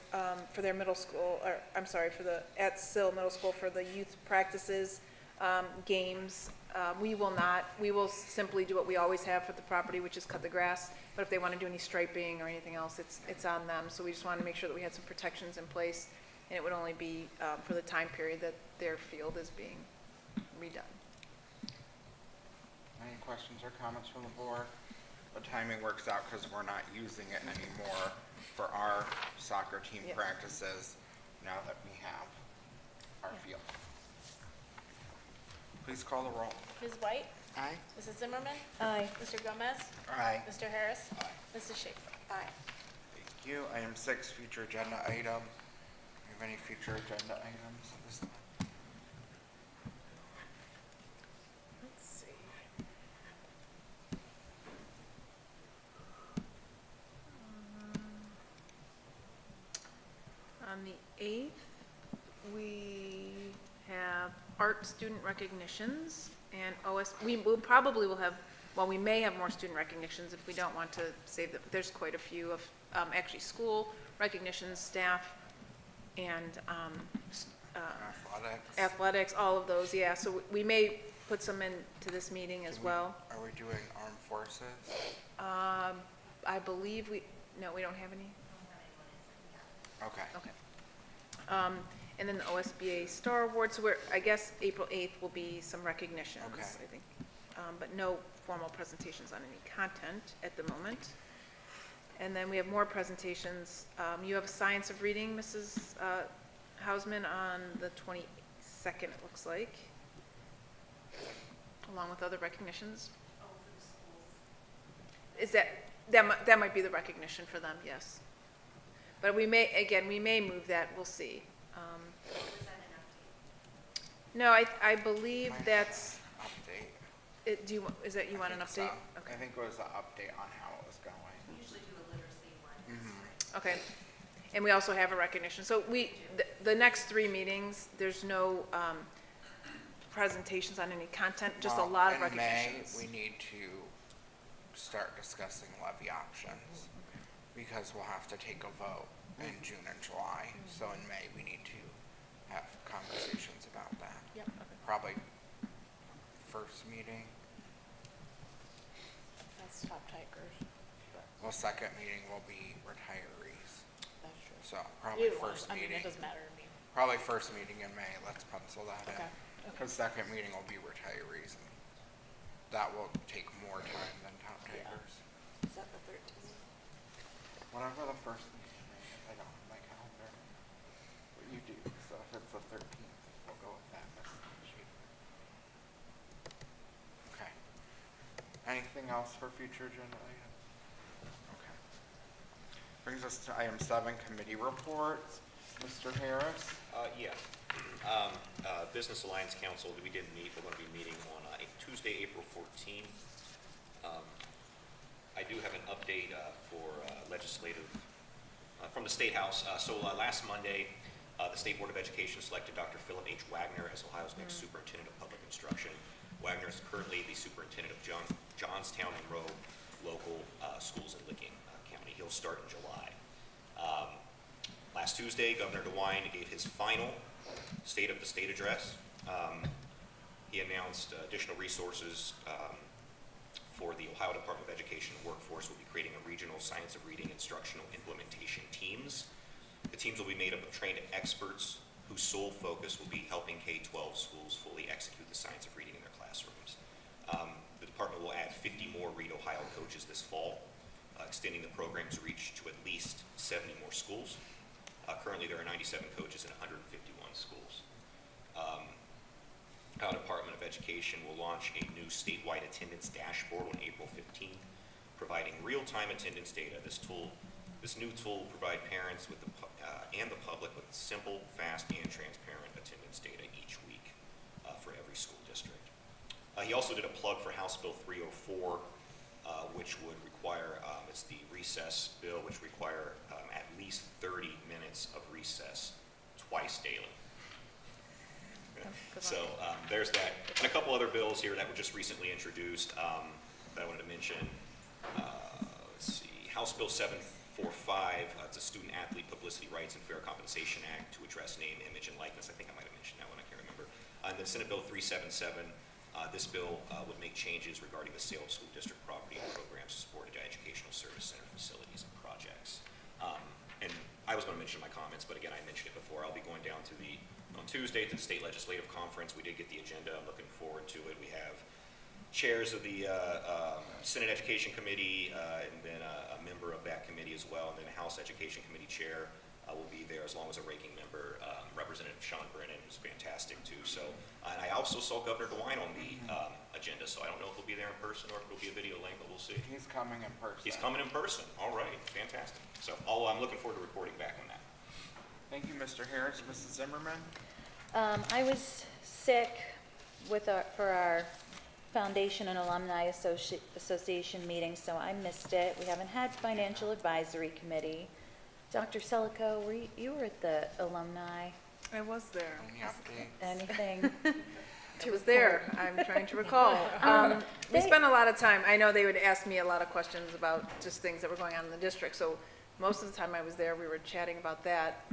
for their middle school, or I'm sorry, for the at SIL Middle School for the youth practices, games. We will simply do what we always have for the property, which is cut the grass, but if they want to do any striping or anything else, it's on them. So we just wanted to make sure that we had some protections in place, and it would only be for the time period that their field is being redone. Any questions or comments from the board? the timing works out because we're not using it anymore for our soccer team practices now that we have our field. Please call the roll. Ms. White? Aye. Mrs. Zimmerman? Aye. Mr. Gomez? Aye. Mr. Harris? Mrs. Schaefer? Aye. Thank you. Item 6, future agenda item. Do you have any future agenda items at this time? Let's see. On the 8th, we have art student recognitions and we will probably will have, well, we may have more student recognitions if we don't want to save them. There's quite a few of, actually school recognitions, staff, and athletics, all of those, yeah. So we may put some into this meeting as well. Are we doing armed forces? I believe no, we don't have any. Okay. Okay. And then the OSBA Star Awards, where I guess April 8th will be some recognitions, Okay. I think. But no formal presentations on any content at the moment. And then we have more presentations. You have a Science of Reading, Mrs. Hausman, on the 22nd, it looks like, along with other recognitions. Is that might be the recognition for them, yes. But we may move that, we'll see. No, I believe that's, Update. you want an update? So. Okay. I think it was an update on how it was going. Usually do a literacy one. Mm-hmm. Okay. And we also have a recognition. So the next 3 meetings, there's no presentations on any content, just a lot of recognitions. In May, we need to start discussing levy options because we'll have to take a vote in June and July. So in May, we need to have conversations about that. Yep, okay. Probably first meeting. That's Top Tigers. Well, second meeting will be retirees. That's true. So probably Either one. first I mean, meeting. it doesn't matter to me. Probably first meeting in May. Let's pencil that in. Okay. Because second meeting will be retirees, and that will take more time than Top Tigers. Is that the 13th? Whatever the first meeting is, I don't have my calendar. But you do, so if it's the 13th, we'll go with that. Okay. Anything else for future agenda items? Okay. Brings us to item 7, committee reports. Mr. Harris? Yeah. Business Alliance Council, we didn't meet. We're going to be meeting on Tuesday, April 14th. I do have an update for legislative from the State House. So last Monday, the State Board of Education selected Dr. Philip H. Wagner as Ohio's next Superintendent of Public Instruction. Wagner is currently the Superintendent of Johnstown and Rowe local schools in Licking County. He'll start in July. Last Tuesday, Governor DeWine gave his final State of the State address. He announced additional resources for the Ohio Department of Education and Workforce. Will be creating a regional science of reading instructional implementation teams. The teams will be made up of trained experts whose sole focus will be helping K-12 schools fully execute the science of reading in their classrooms. The department will add 50 more Read Ohio coaches this fall, extending the program's reach to at least 70 more schools. Currently, there are 97 coaches in 151 schools. Ohio Department of Education will launch a new statewide attendance dashboard on April 15th, providing real-time attendance data. This new tool will provide parents with and the public with simple, fast, and transparent attendance data each week for every school district. He also did a plug for House Bill 304, which would require, it's the recess bill, which require at least 30 minutes of recess twice daily. So there's that. And a couple other bills here that were just recently introduced that I wanted to mention. Let's see, House Bill 745, it's a Student Athlete Publicity Rights and Fair Compensation Act to address name, image, and likeness. I think I might have mentioned that one, I can't remember. And then Senate Bill 377, this bill would make changes regarding the sale of school district property and programs supported by educational service center facilities and projects. And I was going to mention in my comments, but again, I mentioned it before. I'll be going down to on Tuesday to the State Legislative Conference. We did get the agenda. I'm looking forward to it. We have chairs of the Senate Education Committee, and then a member of that committee as well, and then House Education Committee Chair will be there, as long as a ranking member, Representative Sean Brennan, who's fantastic too. So, and I also saw Governor DeWine on the agenda, so I don't know if he'll be there in person or if it'll be a video link, but we'll see. He's coming in person. He's coming in person. All right, fantastic. So, I'm looking forward to reporting back on that. Thank you, Mr. Harris. Mrs. Zimmerman? I was sick for our Foundation and Alumni Association meeting, so I missed it. We haven't had Financial Advisory Committee. Dr. Selico, you were at the alumni. I was there. Any updates? Anything? It was there. I'm trying to recall. We spent a lot of time. I know they would ask me a lot of questions about just things that were going on in the district. So most of the time I was there, we were chatting about that.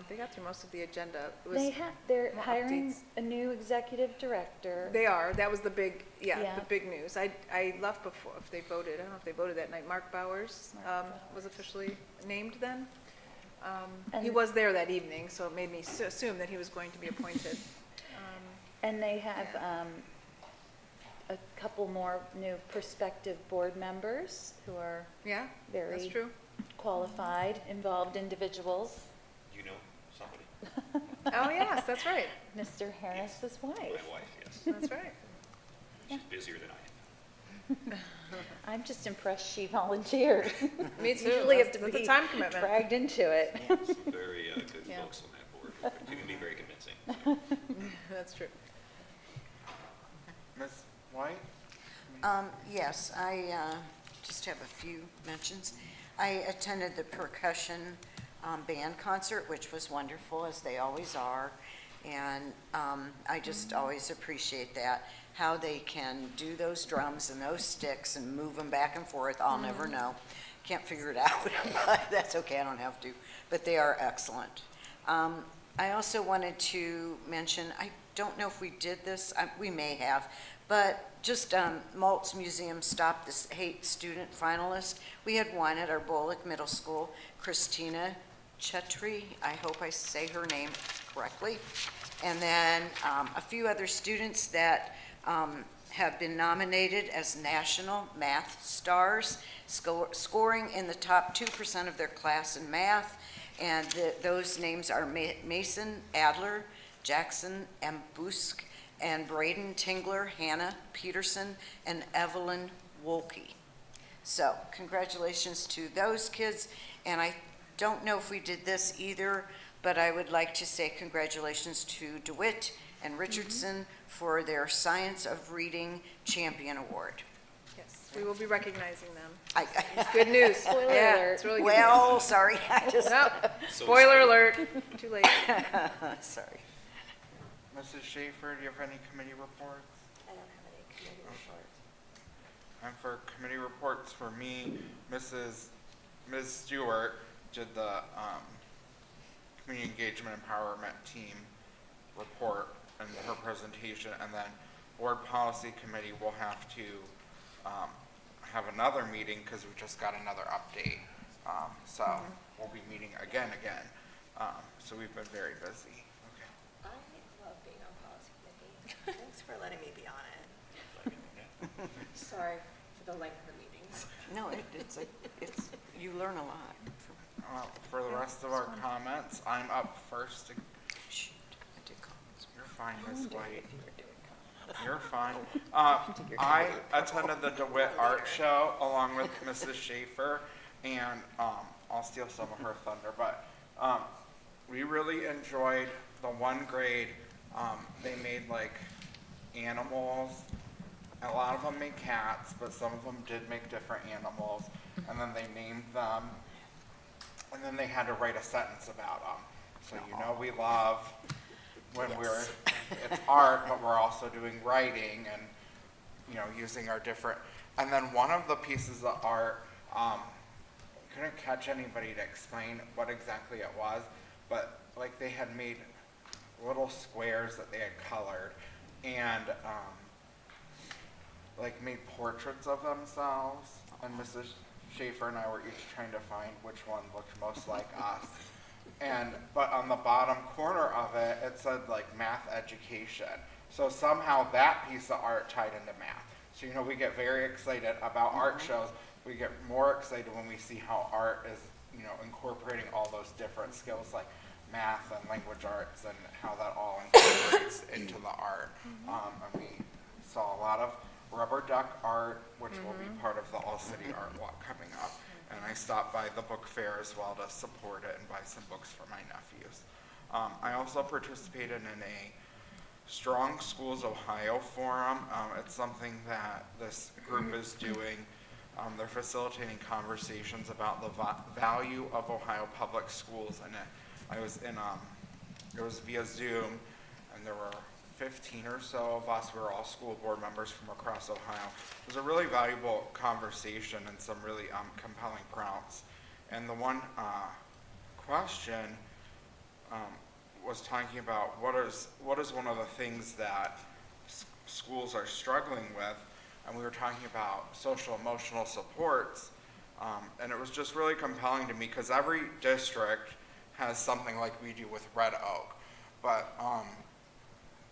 They got through most of the agenda. It was They're more hiring updates. a new executive director. They are. That was the big, Yeah. the big news. I left before, if they voted. I don't know if they voted that night. Mark Bowers was officially named then. He And- was there that evening, so it made me assume that he was going to be appointed. And they have a couple more new prospective board members who are Yeah, very that's true. qualified, involved individuals. You know somebody? Oh, yes, that's right. Mr. Harris's wife. My wife, yes. That's right. She's busier than I am. I'm just impressed she volunteered. Me too. Usually have to That's a be time commitment. dragged into it. Some very good Yeah. folks on that board. They can be very convincing. That's true. Ms. White? Yes, I just have a few mentions. I attended the percussion band concert, which was wonderful, as they always are. And I just always appreciate that, how they can do those drums and those sticks and move them back and forth. I'll never know. Can't figure it out, but that's okay, I don't have to. But they are excellent. I also wanted to mention, I don't know if we did this, we may have, but just Maltz Museum Stop This Hate student finalist. We had one at our Bullock Middle School, Christina Chetri. I hope I say her name correctly. And then a few other students that have been nominated as national math stars, scoring in the top 2% of their class in math. And those names are Mason Adler, Jackson M. Busk, and Braden Tingler, Hannah Peterson, and Evelyn Wolke. So congratulations to those kids. And I don't know if we did this either, but I would like to say congratulations to DeWitt and Richardson for their Science of Reading Champion Award. Yes, we will be recognizing them. I- It's good news. Spoiler Yeah, alert. it's really good Well, news. sorry, I just, No, spoiler alert. Too late. sorry. Mrs. Schaefer, do you have any committee reports? I don't have any committee reports. And for committee reports for me, Ms. Stewart did the community engagement empowerment team report and her presentation, and then board policy committee will have to have another meeting because we just got another update. So we'll be meeting again. So we've been very busy. Okay. I love being on policy committee. Thanks for letting me be on it. Sorry for the length of the meetings. No, it's, you learn a lot. For the rest of our comments, I'm up first. Shoot, I did comments. You're fine, Ms. White. You're fine. I attended the DeWitt Art Show along with Mrs. Schaefer, and I'll steal some of her thunder, but we really enjoyed the one grade. They made like animals. A lot of them made cats, but some of them did make different animals, and then they named them, and then they had to write a sentence about them. So you know we love when it's art, but we're also doing writing and, you know, using our different, and then one of the pieces of art, couldn't catch anybody to explain what exactly it was, but like they had made little squares that they had colored and like made portraits of themselves, and Mrs. Schaefer and I were each trying to find which one looked most like us. But on the bottom corner of it, it said like math education. So somehow that piece of art tied into math. So, you know, we get very excited about art shows. We get more excited when we see how art is, you know, incorporating all those different skills like math and language arts and how that all incorporates into the art. And we saw a lot of rubber duck art, which will be part of the All-City Art Walk coming up. And I stopped by the book fair as well to support it and buy some books for my nephews. I also participated in a Strong Schools Ohio Forum. It's something that this group is doing. They're facilitating conversations about the value of Ohio public schools, and I was in, it was via Zoom, and there were 15 or so of us. We were all school board members from across Ohio. It was a really valuable conversation and some really compelling prompts. And the one question was talking about what is one of the things that schools are struggling with, and we were talking about social emotional supports, and it was just really compelling to me because every district has something like we do with Red Oak, but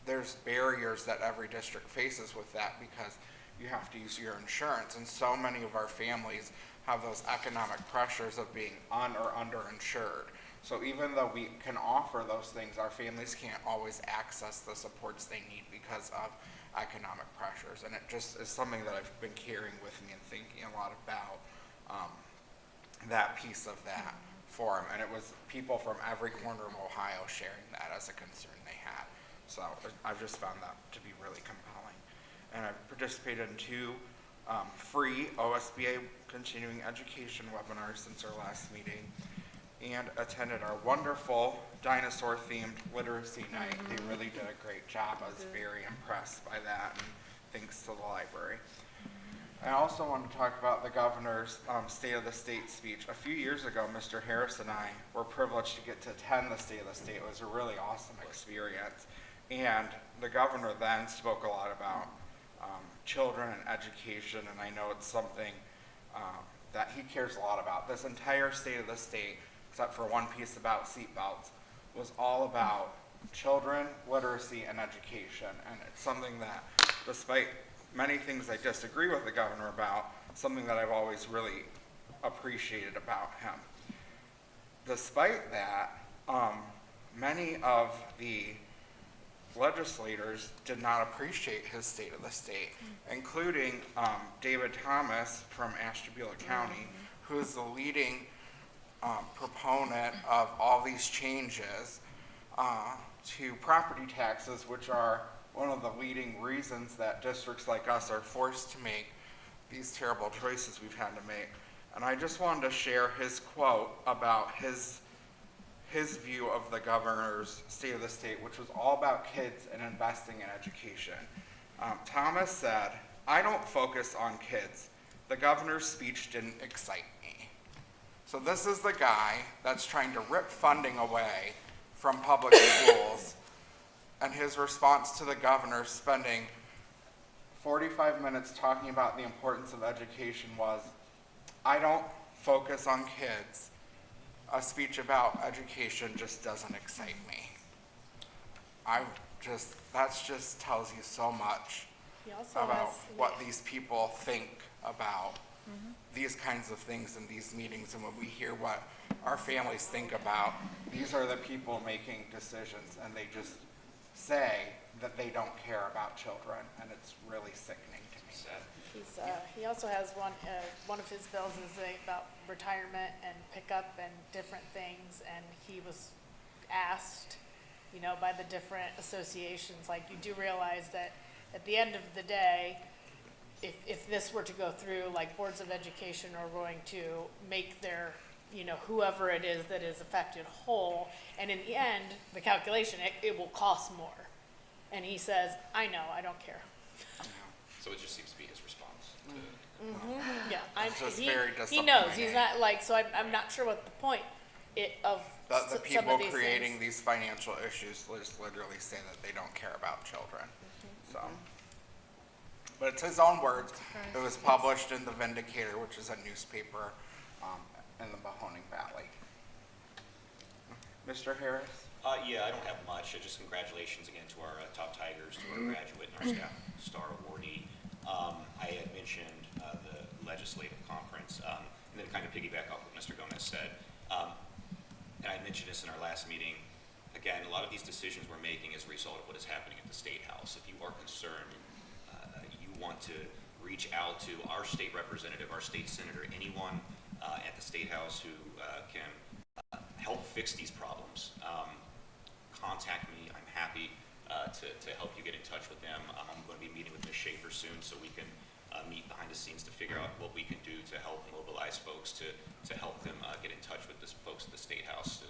there's barriers that every district faces with that because you have to use your insurance, and so many of our families have those economic pressures of being un or underinsured. So even though we can offer those things, our families can't always access the supports they need because of economic pressures. And it just is something that I've been carrying with me and thinking a lot about that piece of that forum. And it was people from every corner of Ohio sharing that as a concern they had. So I've just found that to be really compelling. And I've participated in 2 free OSBA continuing education webinars since our last meeting, and attended our wonderful dinosaur-themed literacy night. They really did a great job. I was very impressed by that, and thanks to the library. I also want to talk about the governor's State of the State speech. A few years ago, Mr. Harris and I were privileged to get to attend the State of the State. It was a really awesome experience. And the governor then spoke a lot about children and education, and I know it's something that he cares a lot about. This entire State of the State, except for one piece about seatbelts, was all about children, literacy, and education. And it's something that, despite many things I disagree with the governor about, something that I've always really appreciated about him. Despite that, many of the legislators did not appreciate his State of the State, including David Thomas from Ashtabula County, who is the leading proponent of all these changes to property taxes, which are one of the leading reasons that districts like us are forced to make these terrible choices we've had to make. And I just wanted to share his quote about his view of the governor's State of the State, which was all about kids and investing in education. Thomas said, "I don't focus on kids. The governor's speech didn't excite me." So this is the guy that's trying to rip funding away from public schools, and his response to the governor spending 45 minutes talking about the importance of education was, "I don't focus on kids. A speech about education just doesn't excite me." That just tells you so much about what these people think about these kinds of things in these meetings. And when we hear what our families think about, these are the people making decisions, and they just say that they don't care about children, and it's really sickening to me. He also has one of his bills is about retirement and pickup and different things, and he was asked, you know, by the different associations, like, you do realize that at the end of the day, if this were to go through, like, boards of education are going to make their, you know, whoever it is that is affected whole, and in the end, the calculation, it will cost more. And he says, "I know, I don't care." So it just seems to be his response. Yeah, very he knows, he's not like, so I'm not sure what the point of The some people of these creating things. these financial issues just literally say that they don't care about children. So, but it's his own words. It was published in the Vindicator, which is a newspaper in the Mahoning Valley. Mr. Harris? Yeah, I don't have much. Just congratulations again to our top Tigers, to our graduate and our staff star awardee. I I had mentioned the legislative conference, and then kind of piggyback off what Mr. Gomez said. And I mentioned this in our last meeting. Again, a lot of these decisions we're making as a result of what is happening at the State House. If you are concerned, you want to reach out to our state representative, our state senator, anyone at the State House who can help fix these problems. Contact me. I'm happy to help you get in touch with them. I'm going to be meeting with Ms. Schaefer soon so we can meet behind the scenes to figure out what we can do to help mobilize folks to help them get in touch with the folks at the State House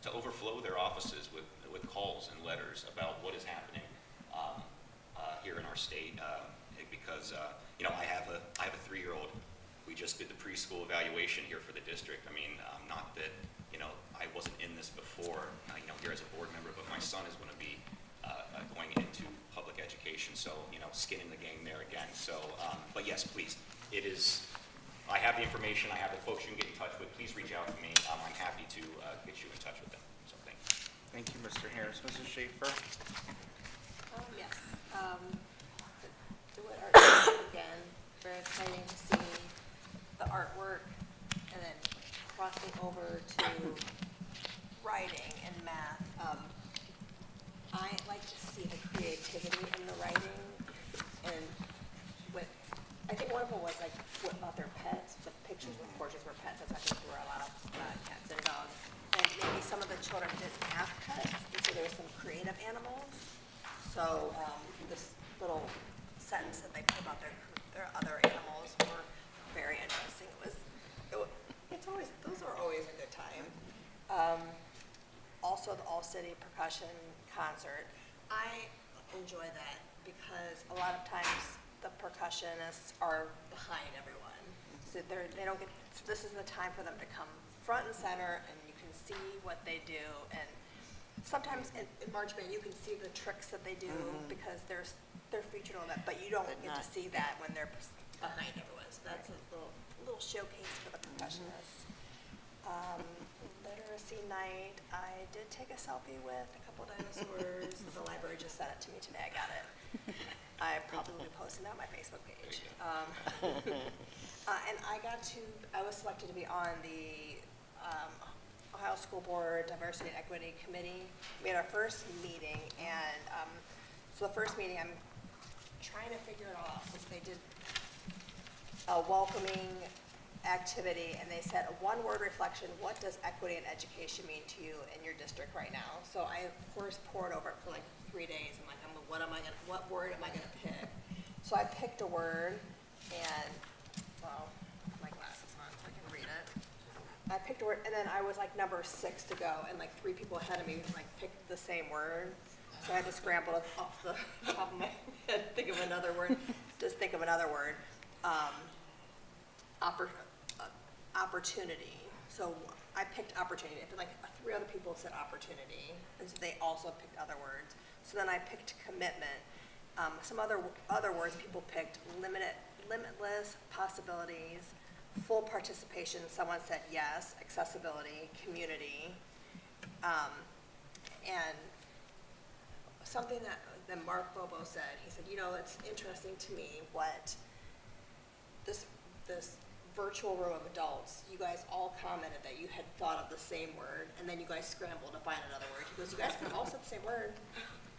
to overflow their offices with calls and letters about what is happening here in our state. Because I have a 3-year-old. We just did the preschool evaluation here for the district. I mean, not that I wasn't in this before, here as a board member, but my son is going to be going into public education, so skin in the game there again. So, but yes, please, I have the information. I have the folks you can get in touch with. Please reach out to me. I'm happy to get you in touch with them. So thank you. Thank you, Mr. Harris. Mrs. Schaefer? Yes. Do it art again. Very exciting to see the artwork, and then crossing over to writing and math. I like to see the creativity in the writing, and I think one of them was like about their pets. The pictures with portraits were pets. That's actually where a lot of cats and dogs. And maybe some of the children didn't have pets, and so there were some creative animals. So this little sentence that they put about their other animals were very interesting. Those are always a good time. Also, the All-City Percussion Concert. I enjoy that because a lot of times the percussionists are behind everyone. So they don't get. So this is the time for them to come front and center, and you can see what they do. And sometimes in march band, you can see the tricks that they do because they're featured on that, but you don't get to see that when they're behind everyone. So that's a little showcase for the percussionists. Literacy night, I did take a selfie with a couple dinosaurs. The library just sent it to me today. I got it. I probably will be posting that on my Facebook page. And I was selected to be on the Ohio School Board Diversity and Equity Committee. We had our first meeting, and so the first meeting, I'm trying to figure it all out, because they did a welcoming activity, and they said a one-word reflection: what does equity and education mean to you in your district right now? So I, of course, poured over it for like 3 days. I'm like, what word am I gonna pick? So I picked a word, and well, my glasses on so I can read it. I picked a word, and then I was like number 6 to go, and like 3 people ahead of me like picked the same word. So I had to scramble off the top of my head, think of another word. Just think of another word. Opportunity. So I picked opportunity. I feel like 3 other people said opportunity, and so they also picked other words. So then I picked commitment. Some other words people picked: limitless possibilities, full participation. Someone said yes. Accessibility, community, and something that Mark Bobo said. He said, it's interesting to me what this virtual room of adults, you guys all commented that you had thought of the same word, and then you guys scrambled to find another word. He goes, you guys could all say the same word.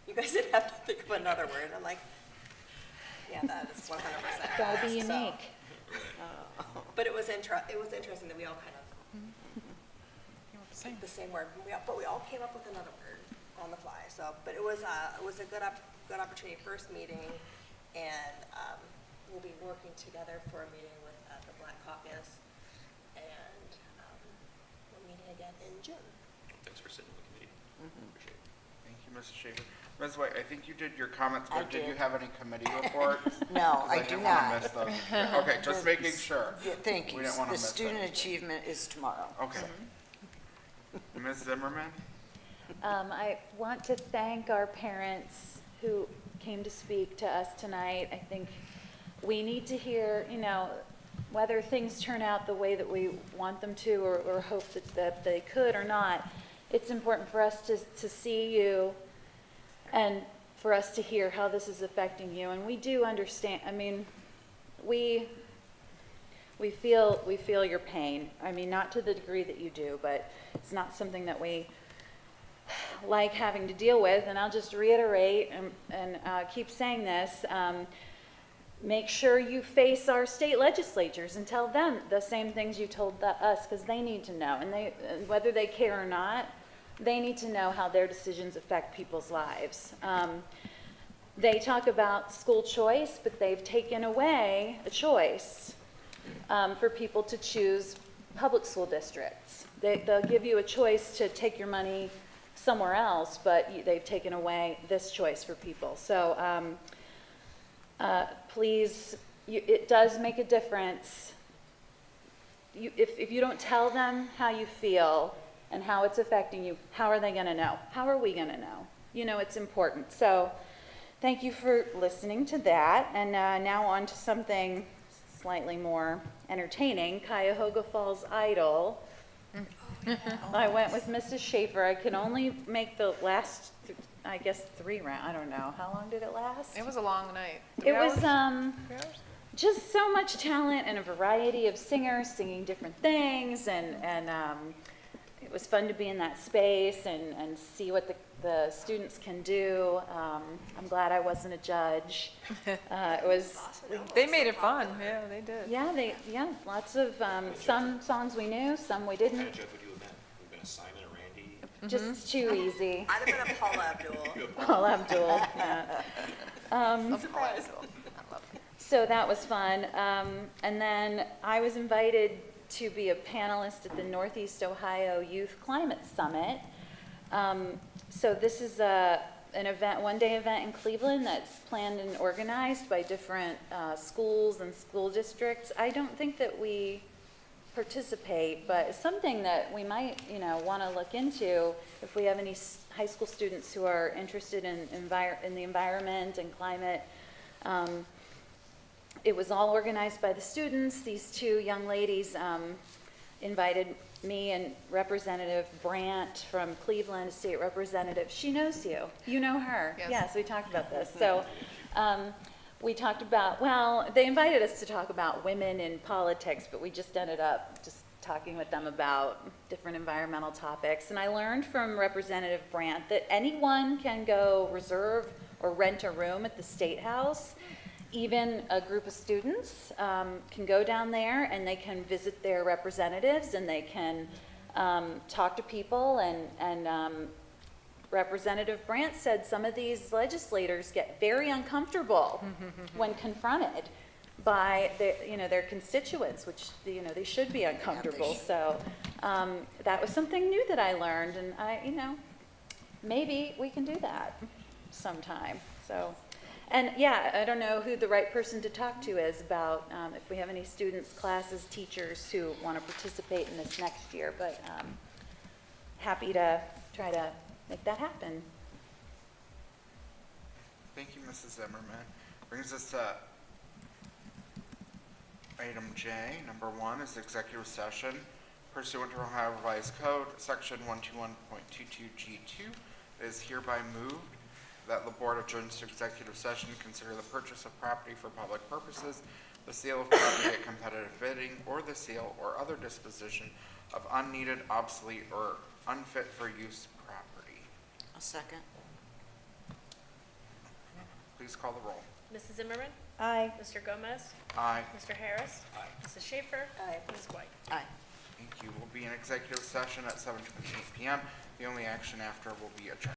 You guys didn't have to think of another word. I'm like, yeah, that is 100%. Gotta be unique. But it was interesting that we all kind of picked the same word, but we all came up with another word on the fly. So, but it was a good opportunity, first meeting, and we'll be working together for a meeting with the Black Caucus, and we're meeting again in June. Thanks for sitting with the committee. Appreciate it. Thank you, Mrs. Schaefer. Ms. White, I think you did your comments, I but did you did. have any committee reports? No, 'Cause I didn't do wanna not. miss those. Okay, just making sure. Yeah, thank you. We didn't want to The miss student anything. achievement is tomorrow. Okay. Ms. Zimmerman? I want to thank our parents who came to speak to us tonight. I think we need to hear, whether things turn out the way that we want them to or hope that they could or not. It's important for us to see you and for us to hear how this is affecting you. And we do understand, we feel your pain. I mean, not to the degree that you do, but it's not something that we like having to deal with. And I'll just reiterate and keep saying this. Make sure you face our state legislatures and tell them the same things you told us, because they need to know. And whether they care or not, they need to know how their decisions affect people's lives. They talk about school choice, but they've taken away a choice for people to choose public school districts. They'll give you a choice to take your money somewhere else, but they've taken away this choice for people. So please, it does make a difference. If you don't tell them how you feel and how it's affecting you, how are they going to know? How are we going to know? You know, it's important. So thank you for listening to that. And now on to something slightly more entertaining, Cuyahoga Falls Idol. I went with Mrs. Schaefer. I can only make the last, I guess, 3 rounds. I don't know. How long did it last? It was a long night. It was just so much talent and a variety of singers singing different things, and it was fun to be in that space and see what the students can do. I'm glad I wasn't a judge. It was. They made it fun. Yeah, they did. Yeah, lots of some songs we knew, some we didn't. What kind of judge would you have been? Would have been a Simon or Randy? Just too easy. I'd have been a Paula Abdul. Paula Abdul. Yeah. Surprise. So that was fun. And then I was invited to be a panelist at the Northeast Ohio Youth Climate Summit. So this is an event, one-day event in Cleveland that's planned and organized by different schools and school districts. I don't think that we participate, but it's something that we might, want to look into if we have any high school students who are interested in the environment and climate. It was all organized by the students. These 2 young ladies invited me and Representative Brandt from Cleveland, a state representative. She knows you. You know her. Yes, we talked about this. So we talked about, they invited us to talk about women in politics, but we just ended up just talking with them about different environmental topics. And I learned from Representative Brandt that anyone can go reserve or rent a room at the State House. Even a group of students can go down there and they can visit their representatives and they can talk to people. And Representative Brandt said some of these legislators get very uncomfortable when confronted by their constituents, which they should be uncomfortable. So that was something new that I learned, and maybe we can do that sometime. So. And I don't know who the right person to talk to is about if we have any students, classes, teachers who want to participate in this next year, but happy to try to make that happen. Thank you, Mrs. Zimmerman. Brings us to item J. Number 1 is executive session pursuant to Ohio Revised Code, section 121.22G2. It is hereby moved that the board adjourns to executive session to consider the purchase of property for public purposes, the sale of property at competitive bidding, or the sale or other disposition of unneeded, obsolete, or unfit for use property. A second. Please call the roll. Mrs. Zimmerman? Aye. Mr. Gomez? Aye. Mr. Harris? Aye. Mrs. Schaefer? Aye. Ms. White? Aye. Thank you. We'll be in executive session at 7:28 p.m. The only action after will be adjourned.